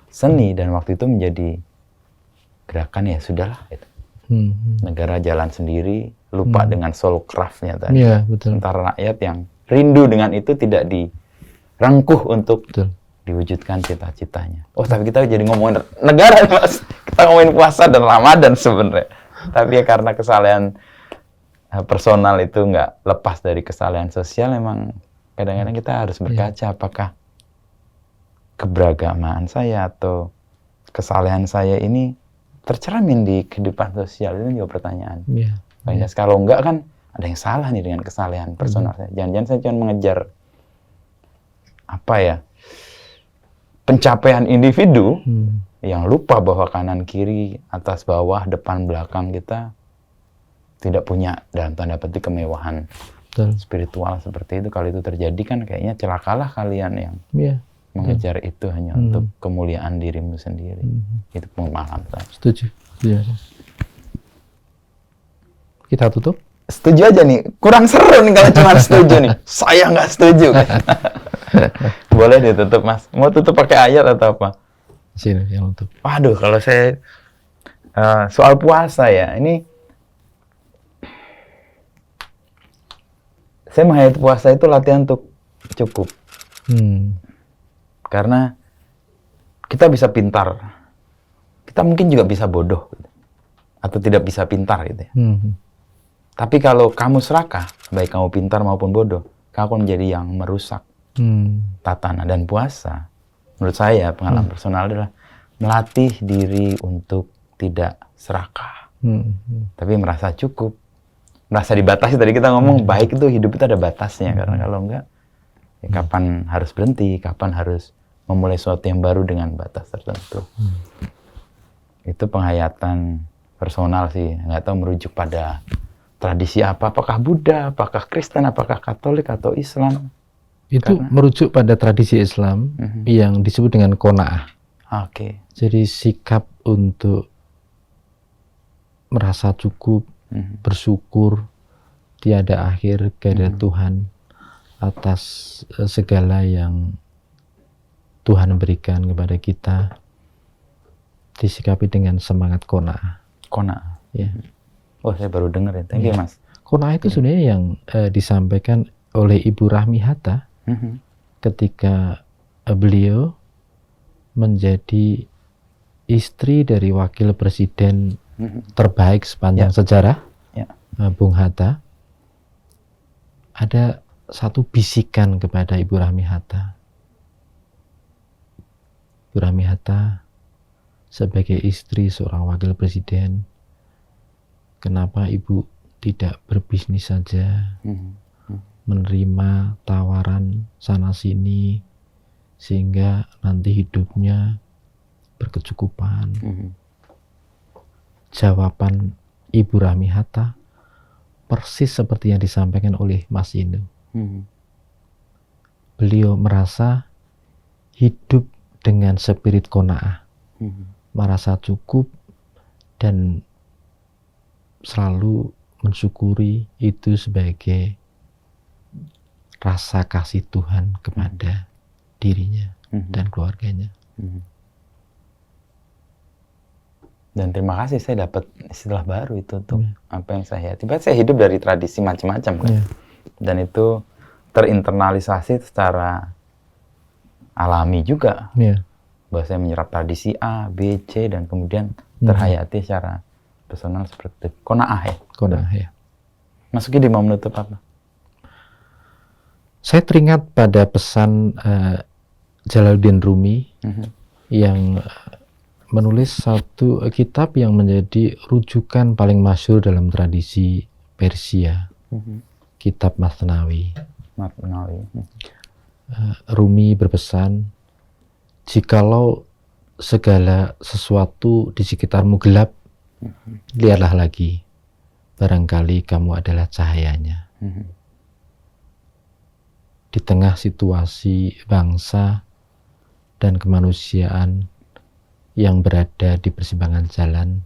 Speaker 1: seni, dan waktu itu menjadi gerakan ya sudahlah gitu. Negara jalan sendiri, lupa dengan soul craft-nya tadi.
Speaker 2: Iya, betul.
Speaker 1: Sementara rakyat yang rindu dengan itu tidak direngkuh untuk diwujudkan cita-citanya. Oh, tapi kita jadi ngomongin negara, Mas. Kita ngomongin puasa dan Ramadan sebenarnya. Tapi ya karena kesalahan personal itu nggak lepas dari kesalahan sosial, memang kadang-kadang kita harus berkaca apakah keberagaman saya atau kesalahan saya ini tercermin di kehidupan sosial. Itu juga pertanyaan. Kalau enggak kan ada yang salah nih dengan kesalahan personal saya. Jangan-jangan saya cuma mengejar pencapaian individu yang lupa bahwa kanan kiri, atas bawah, depan belakang kita tidak punya dalam tanda petik kemewahan spiritual seperti itu. Kalau itu terjadi kan kayaknya celakalah kalian yang mengejar itu hanya untuk kemuliaan dirimu sendiri. Itu pemahaman saya.
Speaker 2: Setuju. Iya. Kita tutup?
Speaker 1: Setuju aja nih. Kurang seru nih kalau cuma setuju nih. Saya nggak setuju. Boleh ditutup, Mas. Mau tutup pakai ayat atau apa?
Speaker 2: Sini yang tutup.
Speaker 1: Waduh, kalau saya soal puasa ya, ini saya menghayati puasa itu latihan untuk cukup. Karena kita bisa pintar, kita mungkin juga bisa bodoh, gitu. Atau tidak bisa pintar gitu ya. Tapi kalau kamu serakah, baik kamu pintar maupun bodoh, kamu akan menjadi yang merusak tatanan. Dan puasa, menurut saya pengalaman personal adalah melatih diri untuk tidak serakah, tapi merasa cukup, merasa dibatasi. Tadi kita ngomong baik itu hidup itu ada batasnya, karena kalau enggak, ya kapan harus berhenti, kapan harus memulai sesuatu yang baru dengan batas tertentu. Itu penghayatan personal sih, nggak tahu merujuk pada tradisi apa, apakah Buddha, apakah Kristen, apakah Katolik atau Islam.
Speaker 2: Itu merujuk pada tradisi Islam yang disebut dengan qanaah. Jadi sikap untuk merasa cukup, bersyukur, tiada akhir kehadirat Tuhan atas segala yang Tuhan berikan kepada kita. disikapi dengan semangat qanaah.
Speaker 1: Qanaah.
Speaker 2: Ya.
Speaker 1: Oh, saya baru dengar ya. Thank you, Mas.
Speaker 2: Qanaah itu sebenarnya yang disampaikan oleh Ibu Rahmi Hatta ketika beliau menjadi istri dari wakil presiden terbaik sepanjang sejarah, Bung Hatta. Ada satu bisikan kepada Ibu Rahmi Hatta. Ibu Rahmi Hatta sebagai istri seorang wakil presiden, kenapa Ibu tidak berbisnis saja, menerima tawaran sana-sini, sehingga nanti hidupnya berkecukupan. Jawaban Ibu Rahmi Hatta persis seperti yang disampaikan oleh Mas Inu. Beliau merasa hidup dengan spirit qanaah, merasa cukup dan selalu mensyukuri itu sebagai rasa kasih Tuhan kepada dirinya dan keluarganya.
Speaker 1: Dan terima kasih saya dapat istilah baru itu untuk apa yang saya tiba saya hidup dari tradisi macam-macam kan. Dan itu terinternalisasi secara alami juga. Bahwa saya menyerap tradisi A, B, C dan kemudian terhayati secara personal seperti itu. Qanaah ya.
Speaker 2: Qanaah ya.
Speaker 1: Mas Ukidi mau menutup apa?
Speaker 2: Saya teringat pada pesan Jalaluddin Rumi yang menulis satu kitab yang menjadi rujukan paling masyhur dalam tradisi Persia, kitab Mathnawi. Rumi berpesan, jikalau segala sesuatu di sekitarmu gelap, lihatlah lagi, barangkali kamu adalah cahayanya. Di tengah situasi bangsa dan kemanusiaan yang berada di persimpangan jalan,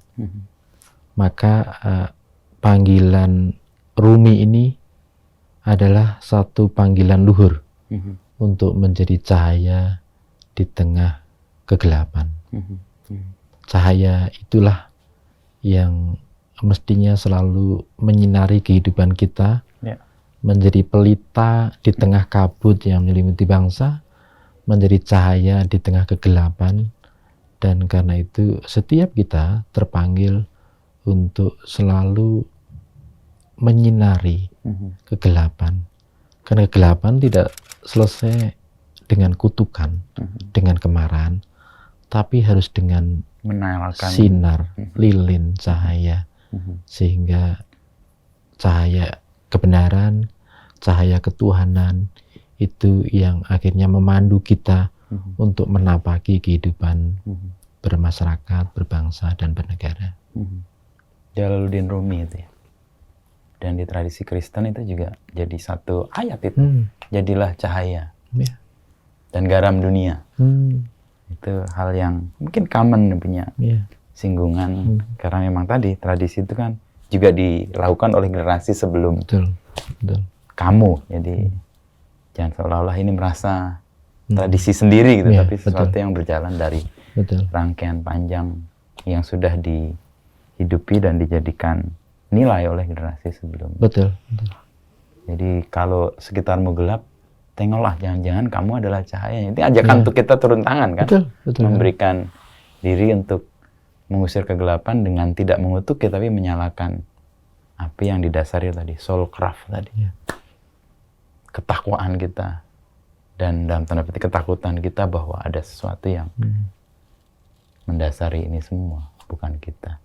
Speaker 2: maka panggilan Rumi ini adalah satu panggilan luhur untuk menjadi cahaya di tengah kegelapan. Cahaya itulah yang mestinya selalu menyinari kehidupan kita, menjadi pelita di tengah kabut yang menyelimuti bangsa, menjadi cahaya di tengah kegelapan. Dan karena itu setiap kita terpanggil untuk selalu menyinari kegelapan. Karena kegelapan tidak selesai dengan kutukan, dengan kemarahan, tapi harus dengan
Speaker 1: menyalakan
Speaker 2: sinar, lilin, cahaya. Sehingga cahaya kebenaran, cahaya ketuhanan, itu yang akhirnya memandu kita untuk menapaki kehidupan bermasyarakat, berbangsa, dan bernegara.
Speaker 1: Jalaluddin Rumi itu ya. Dan di tradisi Kristen itu juga jadi satu ayat itu. Jadilah cahaya dan garam dunia. Itu hal yang mungkin common punya singgungan. Karena memang tadi tradisi itu kan juga dilakukan oleh generasi sebelum kamu. Jadi jangan seolah-olah ini merasa tradisi sendiri gitu, tapi sesuatu yang berjalan dari rangkaian panjang yang sudah dihidupi dan dijadikan nilai oleh generasi sebelumnya. Jadi kalau sekitarmu gelap, tengoklah, jangan-jangan kamu adalah cahaya. Itu ajakan untuk kita turun tangan kan, memberikan diri untuk mengusir kegelapan dengan tidak mengutuki, tapi menyalakan api yang didasari tadi, soul craft tadi, ketakwaan kita. Dan dalam tanda petik ketakutan kita bahwa ada sesuatu yang mendasari ini semua, bukan kita.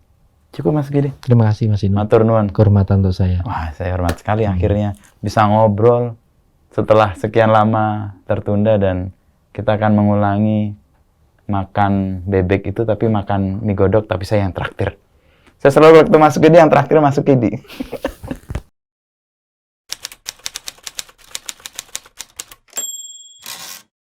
Speaker 1: Cukup Mas Gidi.
Speaker 2: Terima kasih Mas Inu.
Speaker 1: Matur nuwun.
Speaker 2: Kehormatan untuk saya.
Speaker 1: Wah, saya hormat sekali akhirnya bisa ngobrol setelah sekian lama tertunda, dan kita akan mengulangi makan bebek itu, tapi makan mie godok, tapi saya yang traktir. Saya selalu waktu masuk Gidi yang traktir masuk Gidi.